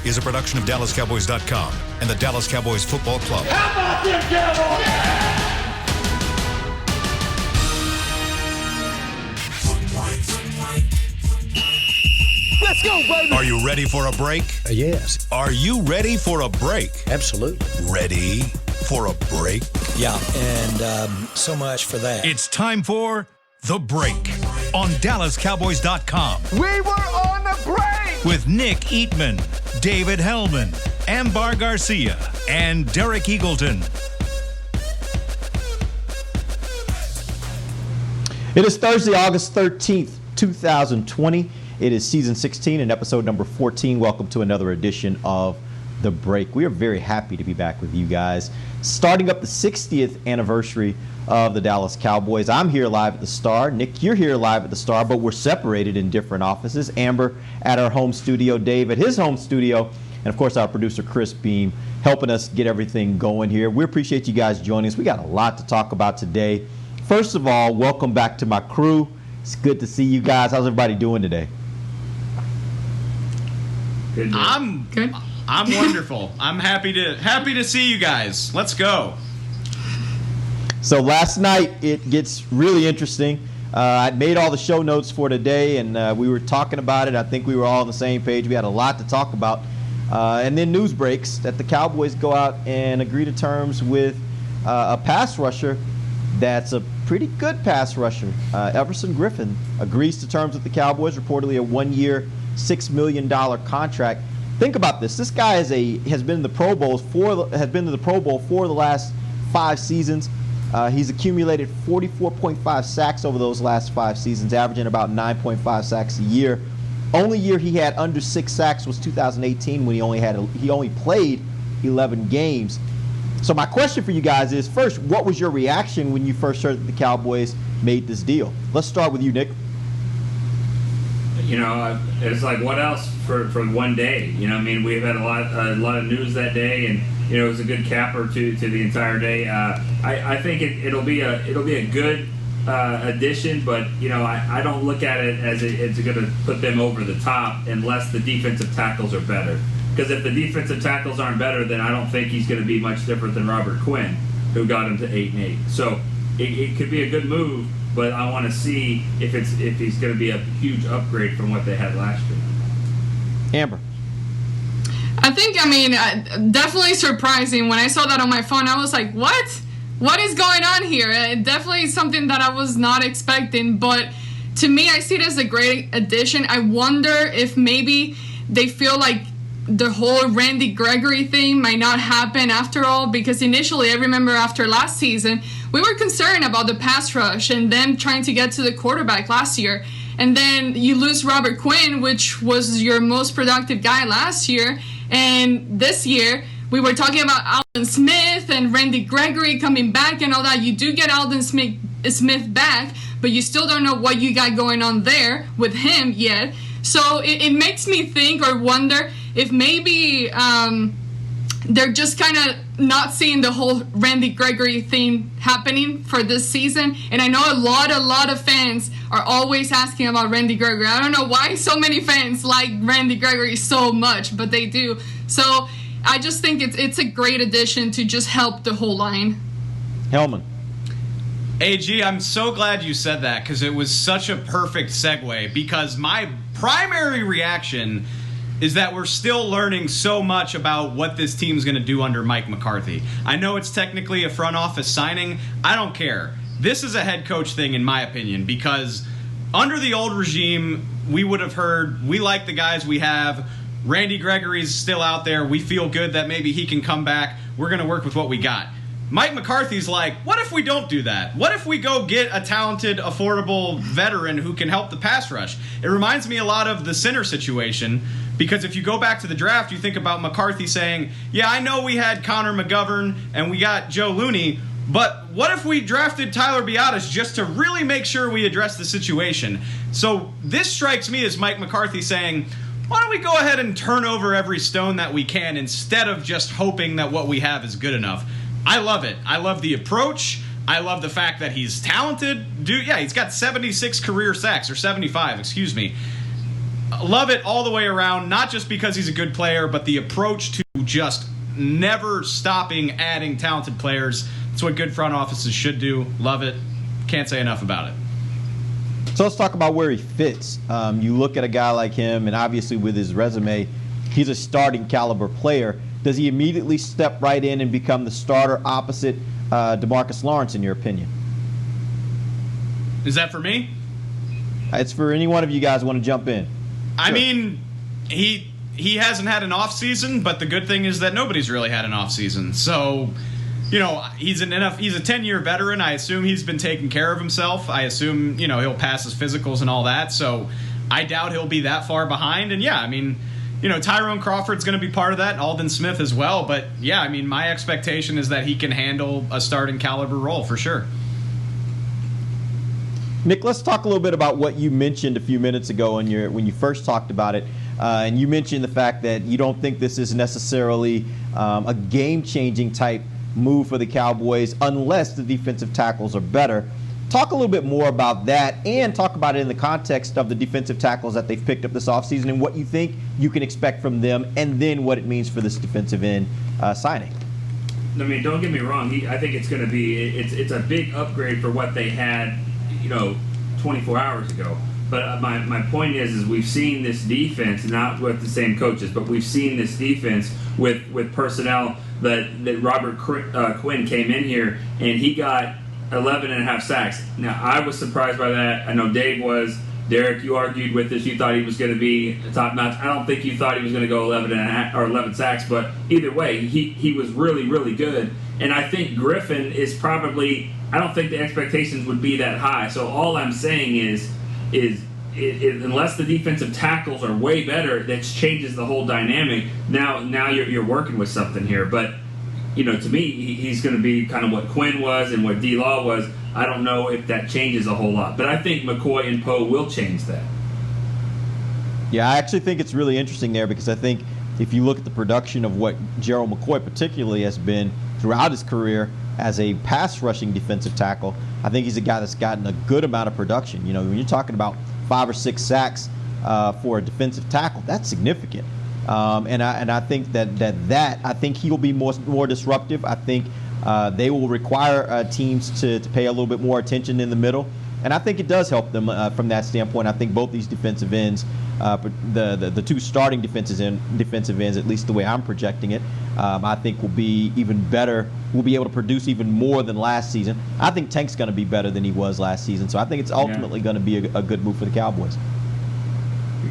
is a production of DallasCowboys.com and the Dallas Cowboys Football Club. How about them Cowboys? Let's go, baby! Are you ready for a break? Yes. Are you ready for a break? Absolutely. Ready for a break? Yeah, and so much for that. It's time for The Break on DallasCowboys.com. We were on the break! With Nick Eatman, David Hellman, Ambar Garcia, and Derek Eagleton. It is Thursday, August 13th, 2020. It is season 16 and episode number 14. Welcome to another edition of The Break. We are very happy to be back with you guys. Starting up the 60th anniversary of the Dallas Cowboys. I'm here live at the Star. Nick, you're here live at the Star, but we're separated in different offices. Amber at our home studio, Dave at his home studio, and of course our producer Chris Beam helping us get everything going here. We appreciate you guys joining us. We got a lot to talk about today. First of all, welcome back to my crew. It's good to see you guys. How's everybody doing today? Good. I'm wonderful. I'm happy to see you guys. Let's go. So last night it gets really interesting. I made all the show notes for today, and we were talking about it. I think we were all on the same page. We had a lot to talk about. And then news breaks that the Cowboys go out and agree to terms with a pass rusher that's a pretty good pass rusher. Everson Griffen agrees to terms with the Cowboys, reportedly a one-year, $6 million contract. Think about this. This guy has been in the Pro Bowl for the last 5 seasons. He's accumulated 44.5 sacks over those last 5 seasons, averaging about 9.5 sacks a year. Only year he had under 6 sacks was 2018, when he only played 11 games. So my question for you guys is, first, what was your reaction when you first heard that the Cowboys made this deal? Let's start with you, Nick. You know, it's like, what else for one day? You know, I mean, we've had a lot of news that day, and you know, it was a good capper to the entire day. I think it'll be a good addition, but you know, I don't look at it as it's going to put them over the top unless the defensive tackles are better. Because if the defensive tackles aren't better, then I don't think he's going to be much different than Robert Quinn, who got him to 8-8. So it could be a good move, but I want to see if he's going to be a huge upgrade from what they had last year. Amber. I think, definitely surprising. When I saw that on my phone, I was like, what? What is going on here? Definitely something that I was not expecting, but to me, I see it as a great addition. I wonder if maybe they feel like the whole Randy Gregory thing might not happen after all, because initially, I remember after last season, we were concerned about the pass rush and them trying to get to the quarterback last year. And then you lose Robert Quinn, which was your most productive guy last year. And this year, we were talking about Aldon Smith and Randy Gregory coming back and all that. You do get Aldon Smith back, but you still don't know what you got going on there with him yet. So it makes me think or wonder if maybe they're just kind of not seeing the whole Randy Gregory thing happening for this season. And I know a lot of fans are always asking about Randy Gregory. I don't know why so many fans like Randy Gregory so much, but they do. So I just think it's a great addition to just help the whole line. Hellman. AG, I'm so glad you said that, because it was such a perfect segue, because my primary reaction is that we're still learning so much about what this team's going to do under Mike McCarthy. I know it's technically a front office signing. I don't care. This is a head coach thing, in my opinion, because under the old regime, we would have heard, we like the guys we have. Randy Gregory's still out there. We feel good that maybe he can come back. We're going to work with what we got. Mike McCarthy's like, what if we don't do that? What if we go get a talented, affordable veteran who can help the pass rush? It reminds me a lot of the center situation, because if you go back to the draft, you think about McCarthy saying, yeah, I know we had Connor McGovern and we got Joe Looney, but what if we drafted Tyler Biadasz just to really make sure we address the situation? So this strikes me as Mike McCarthy saying, why don't we go ahead and turn over every stone that we can instead of just hoping that what we have is good enough? I love it. I love the approach. I love the fact that he's talented. Dude, yeah, he's got 76 career sacks, or 75, excuse me. love it all the way around, not just because he's a good player, but the approach to just never stopping adding talented players. It's what good front offices should do. Love it. Can't say enough about it. So let's talk about where he fits. You look at a guy like him, and obviously with his resume, he's a starting caliber player. Does he immediately step right in and become the starter opposite DeMarcus Lawrence, in your opinion? Is that for me? It's for any one of you guys who want to jump in. I mean, he hasn't had an off season, but the good thing is that nobody's really had an off season. So, he's a 10-year veteran. I assume he's been taking care of himself. I assume, he'll pass his physicals and all that. So I doubt he'll be that far behind. And yeah, I mean, Tyrone Crawford's going to be part of that, Aldon Smith as well. But yeah, I mean, my expectation is that he can handle a starting caliber role for sure. Nick, let's talk a little bit about what you mentioned a few minutes ago when you first talked about it. And you mentioned the fact that you don't think this is necessarily a game-changing type move for the Cowboys unless the defensive tackles are better. Talk a little bit more about that and talk about it in the context of the defensive tackles that they've picked up this offseason and what you think you can expect from them and then what it means for this defensive end signing. I mean, don't get me wrong. I think it's going to be it's a big upgrade for what they had 24 hours ago. But my point is we've seen this defense, not with the same coaches, but we've seen this defense with personnel that Robert Quinn came in here and he got 11 and a half sacks. Now, I was surprised by that. I know Dave was. Derek, you argued with this. You thought he was going to be top notch. I don't think you thought he was going to go 11 and a half or 11 sacks, but either way, he was really, really good. And I think Griffen is probably, I don't think the expectations would be that high. So all I'm saying is unless the defensive tackles are way better, that changes the whole dynamic. Now you're working with something here. But, to me, he's going to be kind of what Quinn was and what D-Law was. I don't know if that changes a whole lot. But I think McCoy and Poe will change that. Yeah, I actually think it's really interesting there because I think if you look at the production of what Gerald McCoy particularly has been throughout his career as a pass-rushing defensive tackle, I think he's a guy that's gotten a good amount of production. When you're talking about 5 or 6 sacks for a defensive tackle, that's significant. And I think that I think he'll be more disruptive. I think they will require teams to pay a little bit more attention in the middle, and I think it does help them from that standpoint. I think both these defensive ends, the two starting defensive ends, at least the way I'm projecting it, I think will be even better. We'll be able to produce even more than last season. I think Tank's going to be better than he was last season, so I think it's ultimately going to be a good move for the Cowboys.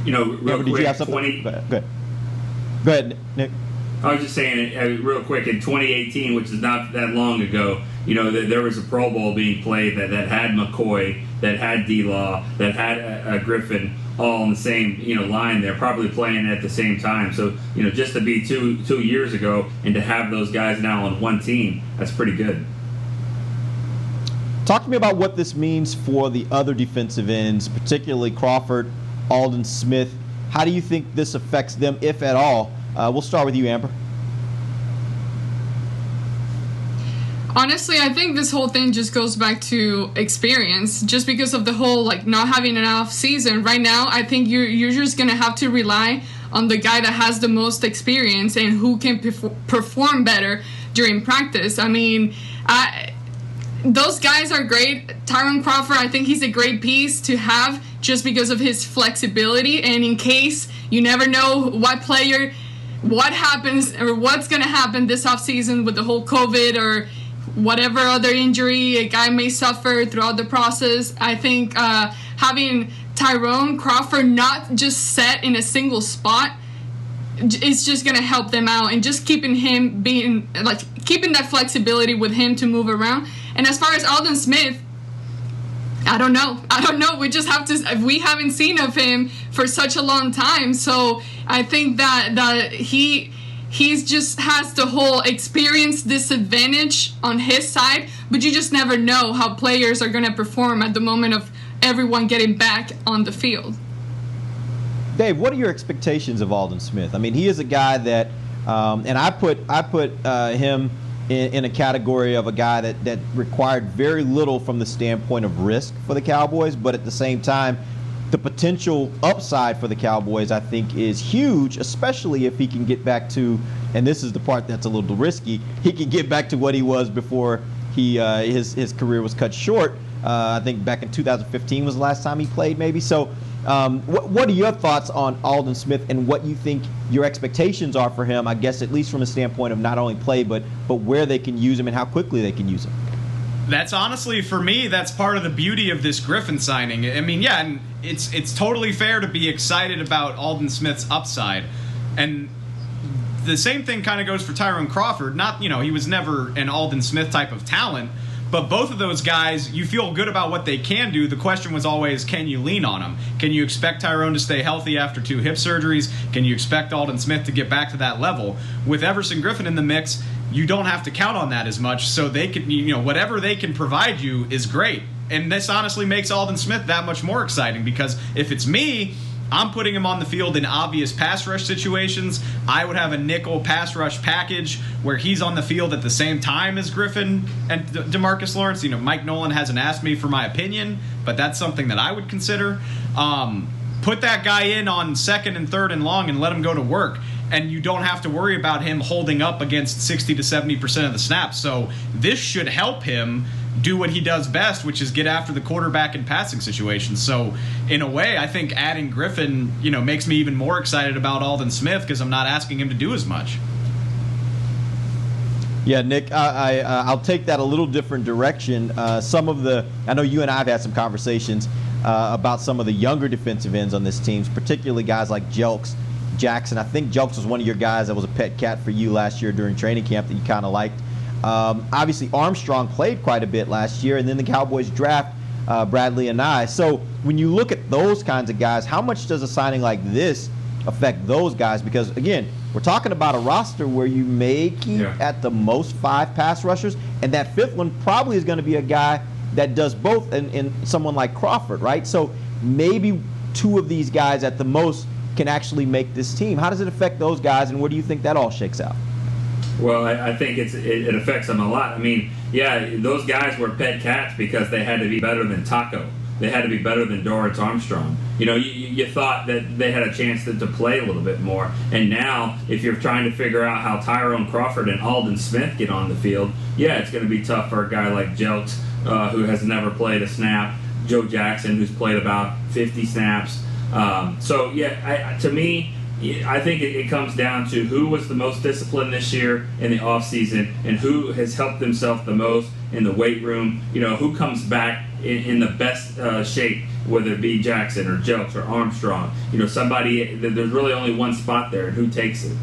Real quick, did you have something? Go ahead, Nick. I was just saying, real quick, in 2018, which is not that long ago, there was a Pro Bowl being played that had McCoy, that had D-Law, that had Griffen, all on the same line. They're probably playing at the same time. So just to be two years ago and to have those guys now on one team, that's pretty good. Talk to me about what this means for the other defensive ends, particularly Crawford, Aldon Smith. How do you think this affects them, if at all? We'll start with you, Amber. Honestly, I think this whole thing just goes back to experience. Just because of the whole not having an off season right now, I think you're just gonna have to rely on the guy that has the most experience and who can perform better during practice. I mean, those guys are great. Tyrone Crawford, I think he's a great piece to have just because of his flexibility, and in case you never know what happens or what's going to happen this offseason with the whole COVID or whatever other injury a guy may suffer throughout the process. I think having Tyrone Crawford not just set in a single spot is just going to help them out, and just keeping him keeping that flexibility with him to move around. And as far as Aldon Smith, I don't know. We just have to. We haven't seen of him for such a long time, so I think that he's just has the whole experience disadvantage on his side. But you just never know how players are going to perform at the moment of everyone getting back on the field. Dave, what are your expectations of Aldon Smith? I mean, he is a guy that, and I put him in a category of a guy that required very little from the standpoint of risk for the Cowboys, but at the same time, the potential upside for the Cowboys, I think, is huge, especially if he can get back to, and this is the part that's a little risky, he can get back to what he was before his career was cut short. I think back in 2015 was the last time he played, maybe. So what are your thoughts on Aldon Smith and what you think your expectations are for him, I guess, at least from a standpoint of not only play, but where they can use him and how quickly they can use him? That's honestly, for me, that's part of the beauty of this Griffen signing. I mean, yeah, and it's totally fair to be excited about Aldon Smith's upside. And the same thing kind of goes for Tyrone Crawford. Not, he was never an Aldon Smith type of talent, but both of those guys, you feel good about what they can do. The question was always, can you lean on them? Can you expect Tyrone to stay healthy after 2 hip surgeries? Can you expect Aldon Smith to get back to that level? With Everson Griffen in the mix, you don't have to count on that as much, so they can, whatever they can provide you is great. And this honestly makes Aldon Smith that much more exciting, because if it's me, I'm putting him on the field in obvious pass rush situations. I would have a nickel pass rush package where he's on the field at the same time as Griffen and DeMarcus Lawrence. Mike Nolan hasn't asked me for my opinion, but that's something that I would consider. Put that guy in on 2nd and 3rd and long and let him go to work. And you don't have to worry about him holding up against 60 to 70% of the snaps. So this should help him do what he does best, which is get after the quarterback in passing situations. So in a way, I think adding Griffen, makes me even more excited about Aldon Smith, because I'm not asking him to do as much. Yeah, Nick, I'll take that a little different direction. I know you and I have had some conversations about some of the younger defensive ends on this team, particularly guys like Jackson. I think Jelks was one of your guys that was a pet cat for you last year during training camp that you kind of liked. Obviously, Armstrong played quite a bit last year, and then the Cowboys draft Bradley and I. So when you look at those kinds of guys, how much does a signing like this affect those guys? Because, again, we're talking about a roster where you may keep at the most 5 pass rushers, and that 5th one probably is going to be a guy that does both in someone like Crawford, right? So maybe 2 of these guys at the most can actually make this team. How does it affect those guys, and where do you think that all shakes out? Well, I think it affects them a lot. I mean, yeah, those guys were pet cats because they had to be better than Taco. They had to be better than Dorrance Armstrong. You thought that they had a chance to play a little bit more. And now, if you're trying to figure out how Tyrone Crawford and Aldon Smith get on the field, yeah, it's going to be tough for a guy like Jelks, who has never played a snap, Joe Jackson, who's played about 50 snaps. To me, I think it comes down to who was the most disciplined this year in the offseason and who has helped himself the most in the weight room. Who comes back in the best shape, whether it be Jackson or Jelks or Armstrong. Somebody, there's really only one spot there, and who takes it.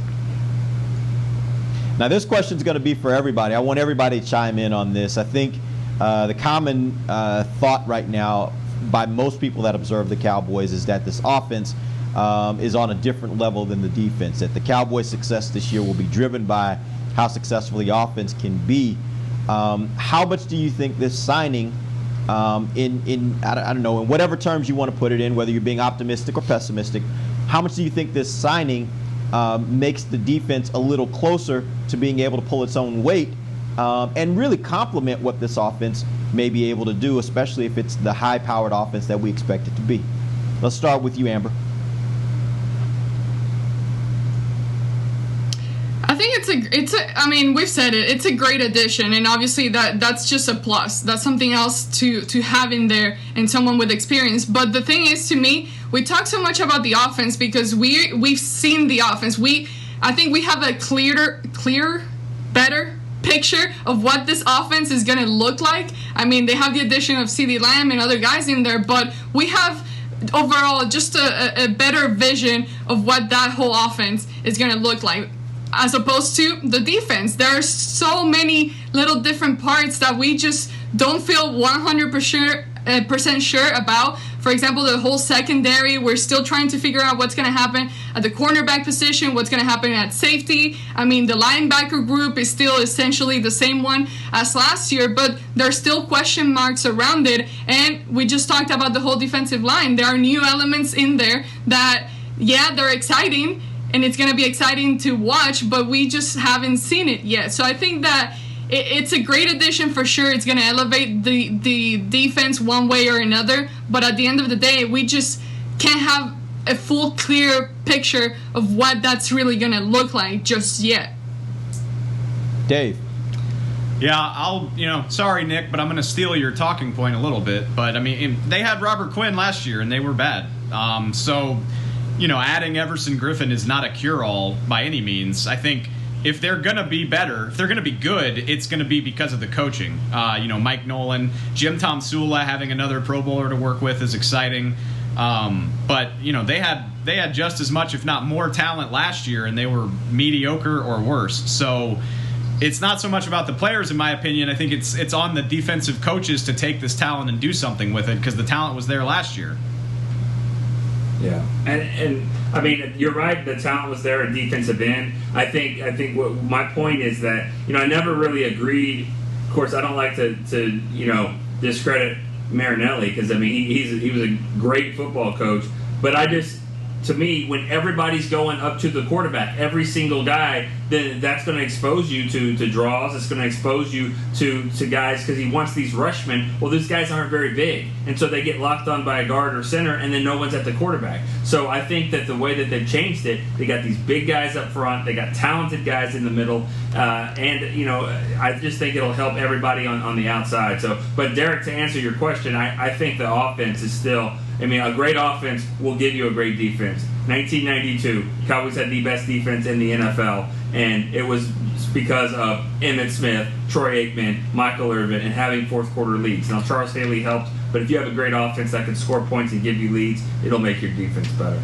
Now, this question is going to be for everybody. I want everybody to chime in on this. I think the common thought right now by most people that observe the Cowboys is that this offense is on a different level than the defense, that the Cowboys' success this year will be driven by how successful the offense can be. How much do you think this signing, I don't know, in whatever terms you want to put it in, whether you're being optimistic or pessimistic, how much do you think this signing makes the defense a little closer to being able to pull its own weight and really complement what this offense may be able to do, especially if it's the high-powered offense that we expect it to be? Let's start with you, Amber. I think I mean, we've said it, it's a great addition, and obviously that's just a plus. That's something else to have in there and someone with experience. But the thing is, to me, we talk so much about the offense because we've seen the offense. I think we have a clearer, better picture of what this offense is going to look like. I mean, they have the addition of CeeDee Lamb and other guys in there, but we have overall just a better vision of what that whole offense is going to look like, as opposed to the defense. There are so many little different parts that we just don't feel 100% sure about. For example, the whole secondary, we're still trying to figure out what's going to happen at the cornerback position, what's going to happen at safety. I mean, the linebacker group is still essentially the same one as last year, but there's still question marks around it. And we just talked about the whole defensive line. There are new elements in there that, yeah, they're exciting, and it's going to be exciting to watch, but we just haven't seen it yet. So I think that it's a great addition for sure. It's going to elevate the defense one way or another, but at the end of the day, we just can't have a full clear picture of what that's really going to look like just yet. Dave. Yeah, sorry, Nick, but I'm going to steal your talking point a little bit. But, I mean, they had Robert Quinn last year, and they were bad. So, adding Everson Griffen is not a cure-all by any means. I think if they're going to be better, if they're going to be good, it's going to be because of the coaching. Mike Nolan, Jim Tomsula having another Pro Bowler to work with is exciting. But, they had just as much, if not more, talent last year, and they were mediocre or worse. So it's not so much about the players, in my opinion. I think it's on the defensive coaches to take this talent and do something with it, because the talent was there last year. Yeah, and I mean, you're right. The talent was there at defensive end. I think what my point is that I never really agreed. Of course, I don't like to discredit Marinelli, because I mean he was a great football coach. But to me, when everybody's going up to the quarterback, every single guy, then that's going to expose you to draws. It's going to expose you to guys, because he wants these rushmen. Well, these guys aren't very big, and so they get locked on by a guard or center, and then no one's at the quarterback. So I think that the way that they've changed it, they got these big guys up front, they got talented guys in the middle, and I just think it'll help everybody on the outside. So, but Derek, to answer your question, I think the offense is still. I mean, a great offense will give you a great defense. 1992, Cowboys had the best defense in the NFL, and it was because of Emmitt Smith, Troy Aikman, Michael Irvin, and having fourth quarter leads. Now, Charles Haley helped, but if you have a great offense that can score points and give you leads, it'll make your defense better.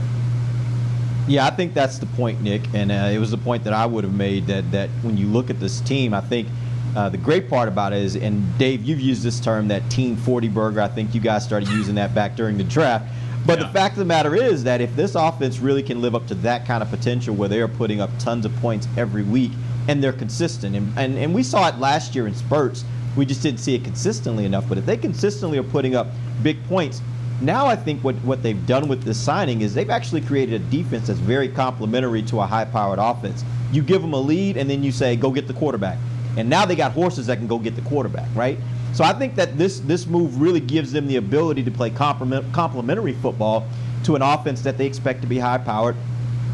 Yeah, I think that's the point, Nick, and it was the point that I would have made, that when you look at this team, I think the great part about it is, and Dave, you've used this term, that Team 40 burger. I think you guys started using that back during the draft. But The fact of the matter is that if this offense really can live up to that kind of potential, where they are putting up tons of points every week and they're consistent, and we saw it last year in spurts, we just didn't see it consistently enough. But if they consistently are putting up big points, now I think what they've done with this signing is they've actually created a defense that's very complementary to a high-powered offense. You give them a lead, and then you say, go get the quarterback. And now they got horses that can go get the quarterback, right? So I think that this move really gives them the ability to play complementary football to an offense that they expect to be high-powered.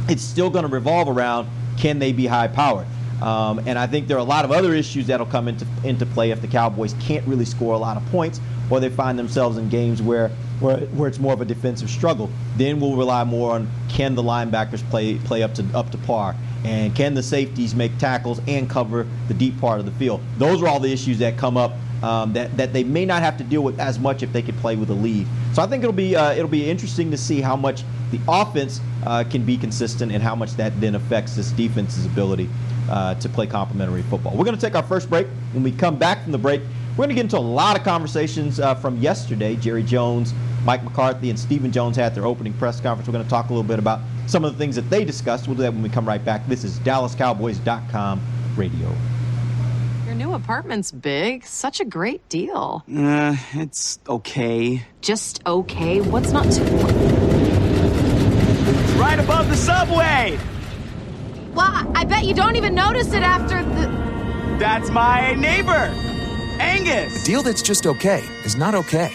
It's still going to revolve around, can they be high-powered? And I think there are a lot of other issues that'll come into play if the Cowboys can't really score a lot of points, or they find themselves in games where it's more of a defensive struggle. Then we'll rely more on, can the linebackers play up to par, and can the safeties make tackles and cover the deep part of the field. Those are all the issues that come up that they may not have to deal with as much if they could play with a lead. So I think it'll be interesting to see how much the offense can be consistent, and how much that then affects this defense's ability to play complementary football. We're going to take our first break. When we come back from the break, we're going to get into a lot of conversations from yesterday. Jerry Jones, Mike McCarthy, and Stephen Jones had their opening press conference. We're going to talk a little bit about some of the things that they discussed. We'll do that when we come right back. This is DallasCowboys.com radio. Your new apartment's big. Such a great deal. It's okay. Just okay? What's not to... It's right above the subway! Well, I bet you don't even notice it after the... That's my neighbor, Angus! A deal that's just okay is not okay.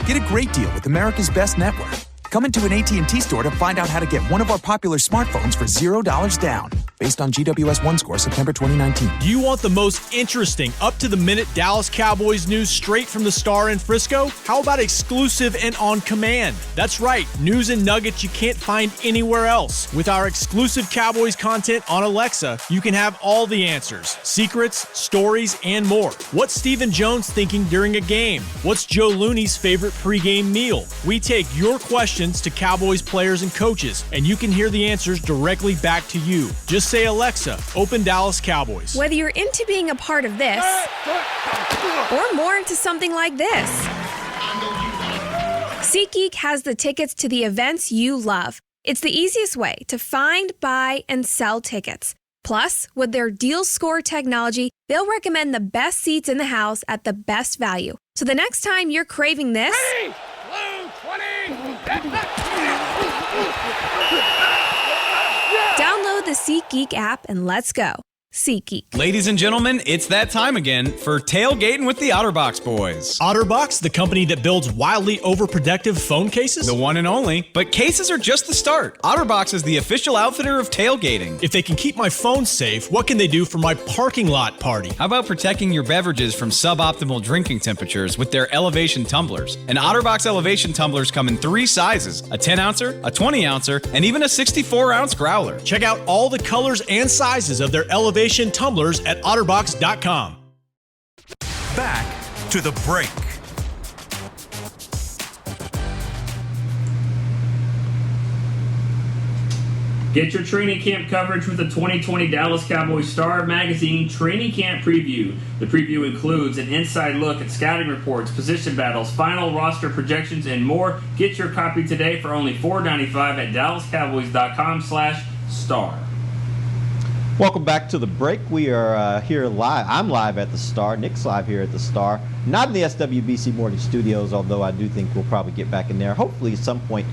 Get a great deal with America's Best Network. Come into an AT&T store to find out how to get one of our popular smartphones for $0 down. Based on GWS 1 score, September 2019. Do you want the most interesting, up-to-the-minute Dallas Cowboys news straight from the Star in Frisco? How about exclusive and on command? That's right, news and nuggets you can't find anywhere else. With our exclusive Cowboys content on Alexa, you can have all the answers, secrets, stories, and more. What's Stephen Jones thinking during a game? What's Joe Looney's favorite pregame meal? We take your questions to Cowboys players and coaches, and you can hear the answers directly back to you. Just say, Alexa, open Dallas Cowboys. Whether you're into being a part of this or more into something like this, SeatGeek has the tickets to the events you love. It's the easiest way to find, buy, and sell tickets. Plus, with their Deal Score technology, they'll recommend the best seats in the house at the best value. So the next time you're craving this... Hey! Blue 20! Download the SeatGeek app and let's go. SeatGeek. Ladies and gentlemen, it's that time again for Tailgating with the OtterBox Boys. OtterBox, the company that builds wildly overprotective phone cases? The one and only. But cases are just the start. OtterBox is the official outfitter of tailgating. If they can keep my phone safe, what can they do for my parking lot party? How about protecting your beverages from suboptimal drinking temperatures with their elevation tumblers? And OtterBox elevation tumblers come in 3 sizes: a 10-ouncer, a 20-ouncer, and even a 64-ounce growler. Check out all the colors and sizes of their elevation tumblers at otterbox.com. Back to the break. Get your training camp coverage with the 2020 Dallas Cowboys Star Magazine Training Camp Preview. The preview includes an inside look at scouting reports, position battles, final roster projections, and more. Get your copy today for only $4.95 at dallascowboys.com/star. Welcome back to the break. We are here live. I'm live at the Star. Nick's live here at the Star. Not in the SWBC Morning Studios, although I do think we'll probably get back in there. Hopefully at some point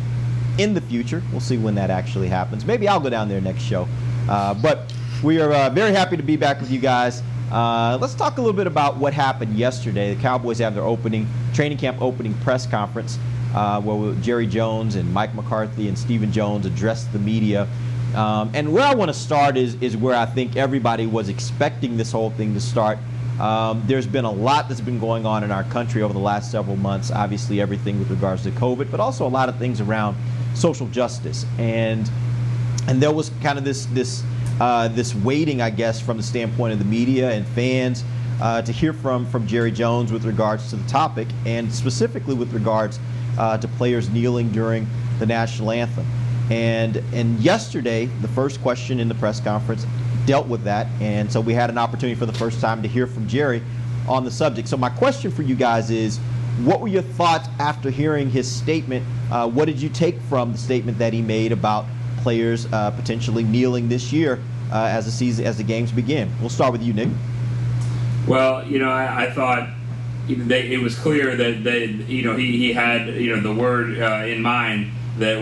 in the future. We'll see when that actually happens. Maybe I'll go down there next show. But we are very happy to be back with you guys. Let's talk a little bit about what happened yesterday. The Cowboys have their training camp opening press conference where Jerry Jones and Mike McCarthy and Stephen Jones addressed the media. And where I want to start is where I think everybody was expecting this whole thing to start. There's been a lot that's been going on in our country over the last several months. Obviously, everything with regards to COVID, but also a lot of things around social justice. And there was kind of this waiting, I guess, from the standpoint of the media and fans to hear from Jerry Jones with regards to the topic, and specifically with regards to players kneeling during the national anthem. And yesterday, the first question in the press conference dealt with that, and so we had an opportunity for the first time to hear from Jerry on the subject. So my question for you guys is, what were your thoughts after hearing his statement? What did you take from the statement that he made about players potentially kneeling this year as the games begin? We'll start with you, Nick. Well, I thought it was clear that he had the word in mind, that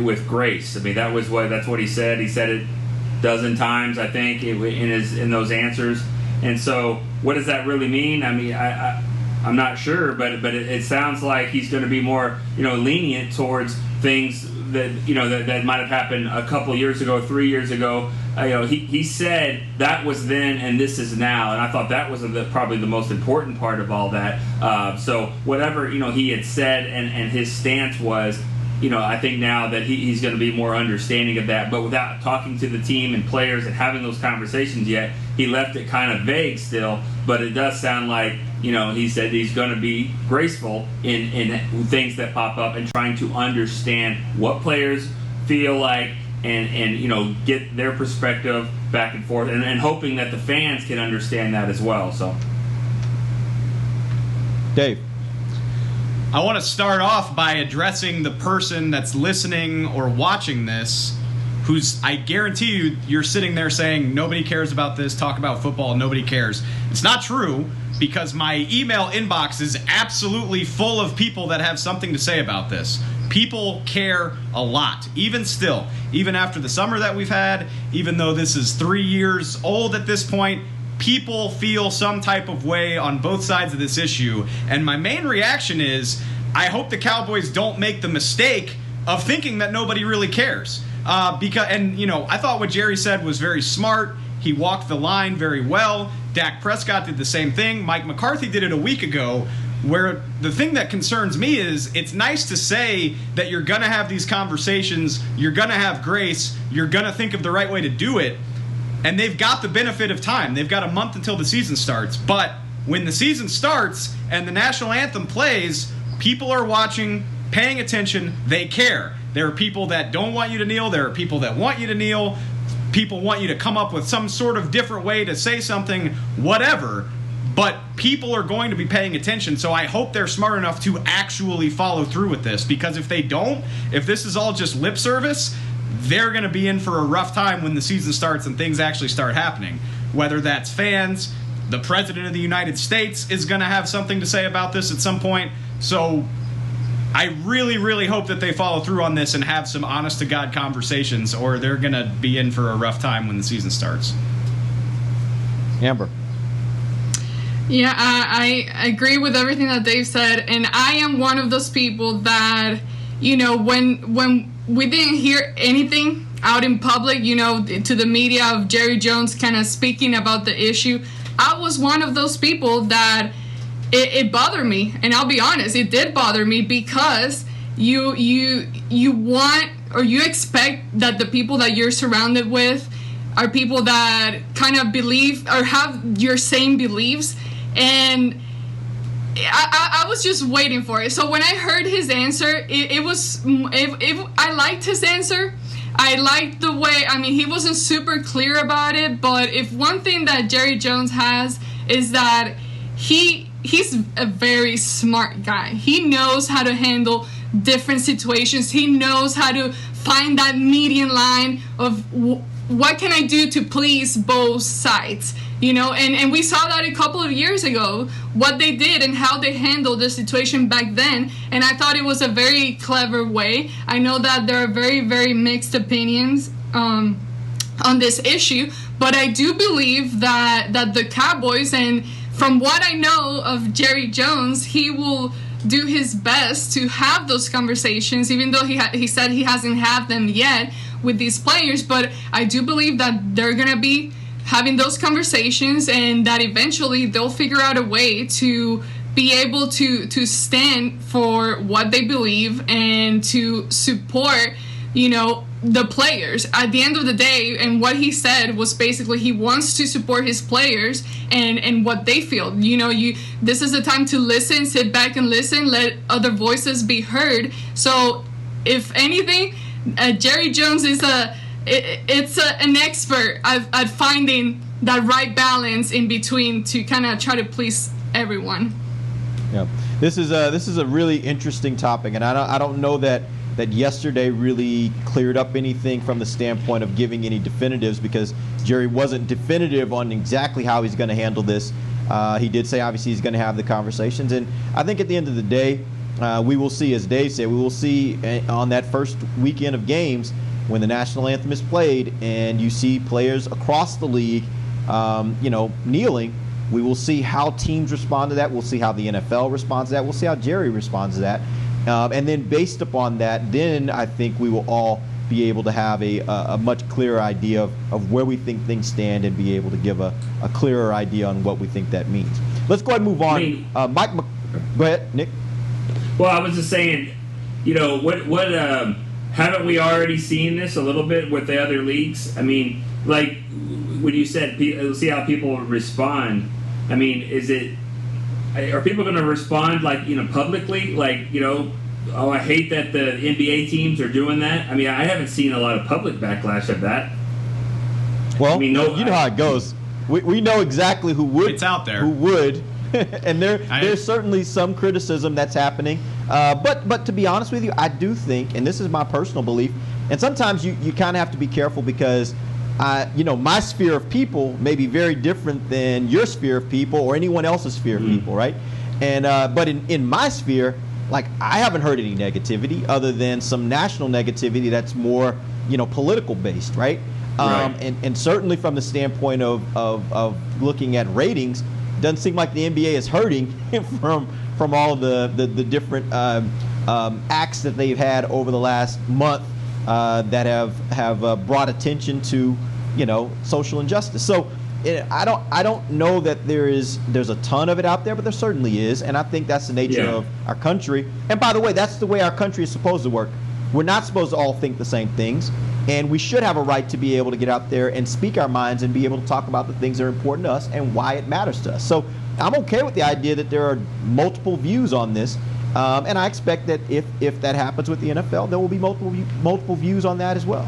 with grace. I mean, that's what he said. He said it a dozen times, I think, in those answers. And so, what does that really mean? I mean, I'm not sure, but it sounds like he's going to be more lenient towards things that that might have happened a couple years ago, 3 years ago. He said that was then and this is now, and I thought that was probably the most important part of all that. So whatever he had said and his stance was, I think now that he's going to be more understanding of that, but without talking to the team and players and having those conversations yet, he left it kind of vague still. But it does sound like he said he's going to be graceful in things that pop up and trying to understand what players feel like and get their perspective back and forth, and hoping that the fans can understand that as well. So, Dave. I want to start off by addressing the person that's listening or watching this, who's, I guarantee you're sitting there saying, nobody cares about this, talk about football, nobody cares. It's not true, because my email inbox is absolutely full of people that have something to say about this. People care a lot, even still, even after the summer that we've had, even though this is 3 years old at this point. People feel some type of way on both sides of this issue, and my main reaction is, I hope the Cowboys don't make the mistake of thinking that nobody really cares. I thought what Jerry said was very smart. He walked the line very well. Dak Prescott did the same thing. Mike McCarthy did it a week ago, where the thing that concerns me is, it's nice to say that you're going to have these conversations, you're going to have grace, you're going to think of the right way to do it. And they've got the benefit of time. They've got a month until the season starts. But when the season starts and the national anthem plays, people are watching, paying attention, they care. There are people that don't want you to kneel. There are people that want you to kneel. People want you to come up with some sort of different way to say something, whatever. But people are going to be paying attention, so I hope they're smart enough to actually follow through with this. Because if they don't, if this is all just lip service, they're going to be in for a rough time when the season starts and things actually start happening. Whether that's fans, the President of the United States is going to have something to say about this at some point. So I really, really hope that they follow through on this and have some honest-to-God conversations, or they're going to be in for a rough time when the season starts. Amber. Yeah, I agree with everything that Dave said, and I am one of those people that, when we didn't hear anything out in public, to the media of Jerry Jones kind of speaking about the issue, I was one of those people that it bothered me, and I'll be honest, it did bother me because you want or you expect that the people that you're surrounded with are people that kind of believe or have your same beliefs. And I was just waiting for it. So when I heard his answer, I liked his answer. I liked the way, he wasn't super clear about it, but if one thing that Jerry Jones has is that he's a very smart guy. He knows how to handle different situations. He knows how to find that median line of what can I do to please both sides. And we saw that a couple of years ago, what they did and how they handled the situation back then. And I thought it was a very clever way. I know that there are very, very mixed opinions on this issue, but I do believe that the Cowboys, and from what I know of Jerry Jones, he will do his best to have those conversations, even though he said he hasn't had them yet with these players. But I do believe that they're going to be having those conversations, and that eventually they'll figure out a way to be able to stand for what they believe and to support, the players at the end of the day. And what he said was basically he wants to support his players and what they feel. This is a time to listen, sit back and listen, let other voices be heard. So if anything, Jerry Jones is an expert at finding that right balance in between to kind of try to please everyone. Yeah, this is a really interesting topic, and I don't know that yesterday really cleared up anything from the standpoint of giving any definitives, because Jerry wasn't definitive on exactly how he's going to handle this. He did say obviously he's going to have the conversations, and I think at the end of the day, we will see, as Dave said, we will see on that first weekend of games when the national anthem is played and you see players across the league, kneeling. We will see how teams respond to that. We'll see how the NFL responds to that. We'll see how Jerry responds to that. And then based upon that, then I think we will all be able to have a much clearer idea of where we think things stand and be able to give a clearer idea on what we think that means. Let's go ahead and move on. Go ahead, Nick. Well, I was just saying, what haven't we already seen this a little bit with the other leagues? Like when you said see how people respond. Are people going to respond publicly? Oh, I hate that the NBA teams are doing that. I haven't seen a lot of public backlash of that. Well, you know how it goes. We know exactly who would. It's out there. Who would. And there's certainly some criticism that's happening. But to be honest with you, I do think, and this is my personal belief, and sometimes you kind of have to be careful because my sphere of people may be very different than your sphere of people or anyone else's sphere of people, right? And but in my sphere, I haven't heard any negativity other than some national negativity that's more political based, right? And certainly from the standpoint of looking at ratings, it doesn't seem like the NBA is hurting from all of the different acts that they've had over the last month that have brought attention to social injustice. So I don't know that there's a ton of it out there, but there certainly is, and I think that's the nature of our country. And by the way, that's the way our country is supposed to work. We're not supposed to all think the same things, and we should have a right to be able to get out there and speak our minds and be able to talk about the things that are important to us and why it matters to us. So I'm okay with the idea that there are multiple views on this, and I expect that if that happens with the NFL, there will be multiple views on that as well.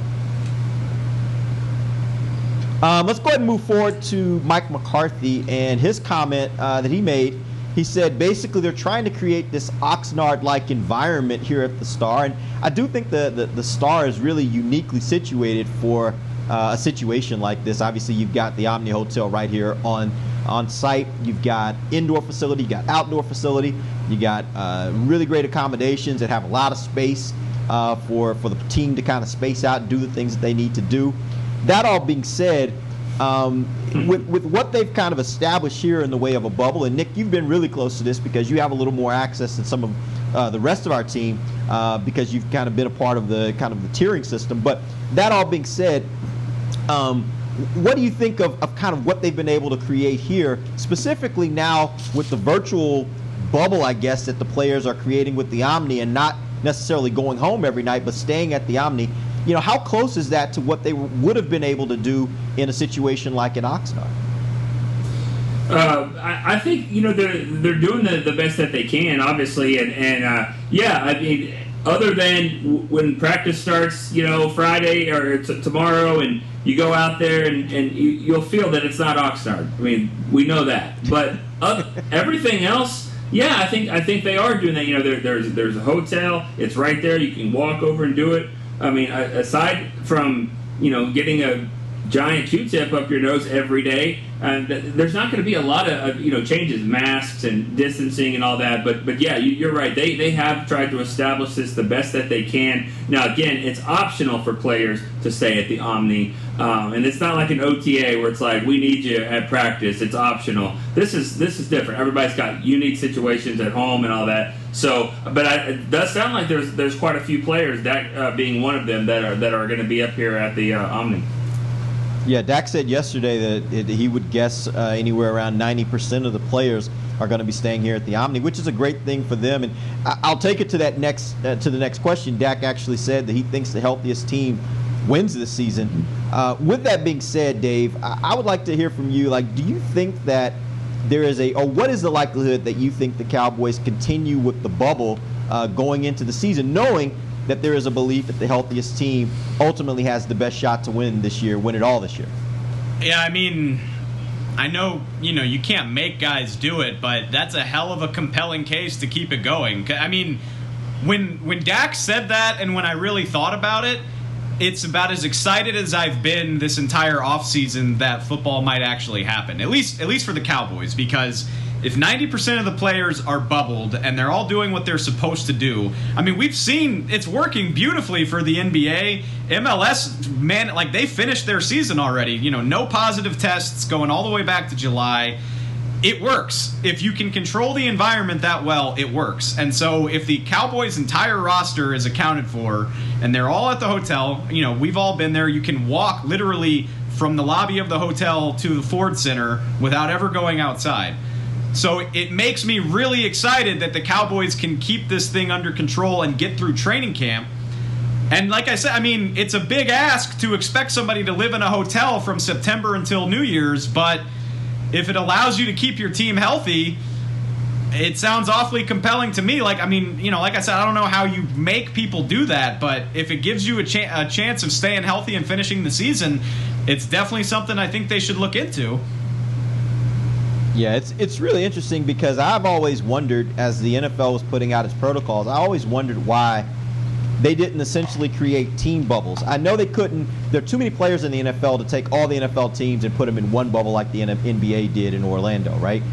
Let's go ahead and move forward to Mike McCarthy and his comment that he made. He said basically they're trying to create this Oxnard-like environment here at the Star, and I do think the Star is really uniquely situated for a situation like this. Obviously, you've got the Omni Hotel right here on site. You've got indoor facility, you got outdoor facility, you got really great accommodations that have a lot of space for the team to kind of space out and do the things that they need to do. That all being said, with what they've kind of established here in the way of a bubble, and Nick, you've been really close to this because you have a little more access than some of the rest of our team because you've kind of been a part of the tiering system. But that all being said, what do you think of kind of what they've been able to create here, specifically now with the virtual bubble, I guess, that the players are creating with the Omni and not necessarily going home every night, but staying at the Omni? You know, how close is that to what they would have been able to do in a situation like in Oxnard? I think, you know, they're doing the best that they can, obviously, and yeah, I mean, other than when practice starts, you know, Friday or tomorrow, and you go out there and you'll feel that it's not Oxnard. I mean, we know that, but everything else, yeah, I think they are doing that. You know, there's a hotel, it's right there, you can walk over and do it. I mean, aside from, you know, getting a giant Q-tip up your nose every day, there's not going to be a lot of, you know, changes, masks and distancing and all that. But yeah, you're right. They have tried to establish this the best that they can. Now, again, it's optional for players to stay at the Omni. And it's not like an OTA where it's like, we need you at practice. It's optional. This is different. Everybody's got unique situations at home and all that. So, but it does sound like there's quite a few players, Dak being one of them, that are going to be up here at the Omni. Yeah, Dak said yesterday that he would guess anywhere around 90% of the players are going to be staying here at the Omni, which is a great thing for them. And I'll take it to that to the next question. Dak actually said that he thinks the healthiest team wins this season. With that being said, Dave, I would like to hear from you. Like, do you think that there is or what is the likelihood that you think the Cowboys continue with the bubble going into the season, knowing that there is a belief that the healthiest team ultimately has the best shot to win it all this year? Yeah, I mean, I know, you know, you can't make guys do it, but that's a hell of a compelling case to keep it going. I mean, when Dak said that and when I really thought about it, it's about as excited as I've been this entire offseason that football might actually happen, at least for the Cowboys, because if 90% of the players are bubbled and they're all doing what they're supposed to do, I mean, we've seen it's working beautifully for the NBA. MLS, man, like, they finished their season already. You know, no positive tests going all the way back to July. It works. If you can control the environment that well, it works. And so if the Cowboys' entire roster is accounted for and they're all at the hotel, you know, we've all been there. You can walk literally from the lobby of the hotel to the Ford Center without ever going outside. So it makes me really excited that the Cowboys can keep this thing under control and get through training camp. And like I said, I mean, it's a big ask to expect somebody to live in a hotel from September until New Year's, but if it allows you to keep your team healthy, it sounds awfully compelling to me. Like, I mean, you know, like I said, I don't know how you make people do that, but if it gives you a chance of staying healthy and finishing the season, it's definitely something I think they should look into. Yeah, it's really interesting because I've always wondered, as the NFL was putting out its protocols, I always wondered why they didn't essentially create team bubbles. I know they couldn't. There are too many players in the NFL to take all the NFL teams and put them in one bubble like the NBA did in Orlando, right?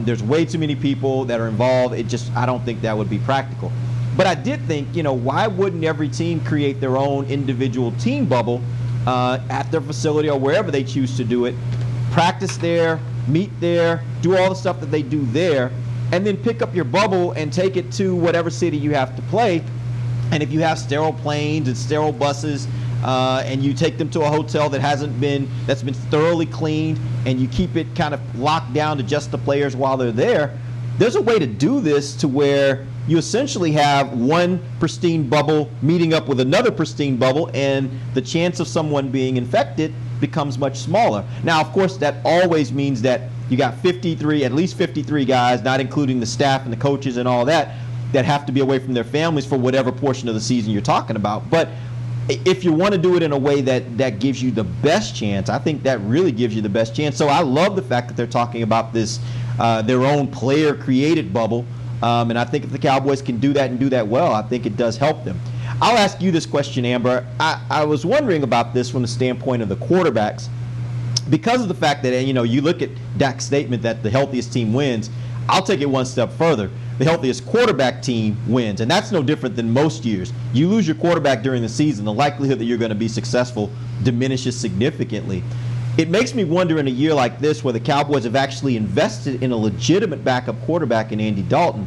There's way too many people that are involved. I don't think that would be practical. But I did think, you know, why wouldn't every team create their own individual team bubble at their facility or wherever they choose to do it, practice there, meet there, do all the stuff that they do there, and then pick up your bubble and take it to whatever city you have to play. And if you have sterile planes and sterile buses, and you take them to a hotel that's been thoroughly cleaned, and you keep it kind of locked down to just the players while they're there, there's a way to do this to where you essentially have one pristine bubble meeting up with another pristine bubble, and the chance of someone being infected becomes much smaller. Now, of course, that always means that you got at least 53 guys, not including the staff and the coaches and all that have to be away from their families for whatever portion of the season you're talking about. But if you want to do it in a way that gives you the best chance, I think that really gives you the best chance. So I love the fact that they're talking about this, their own player-created bubble. And I think if the Cowboys can do that and do that well, I think it does help them. I'll ask you this question, Amber. I was wondering about this from the standpoint of the quarterbacks. Because of the fact that, you know, you look at Dak's statement that the healthiest team wins, I'll take it one step further. The healthiest quarterback team wins, and that's no different than most years. You lose your quarterback during the season, the likelihood that you're going to be successful diminishes significantly. it makes me wonder in a year like this where the Cowboys have actually invested in a legitimate backup quarterback in Andy Dalton,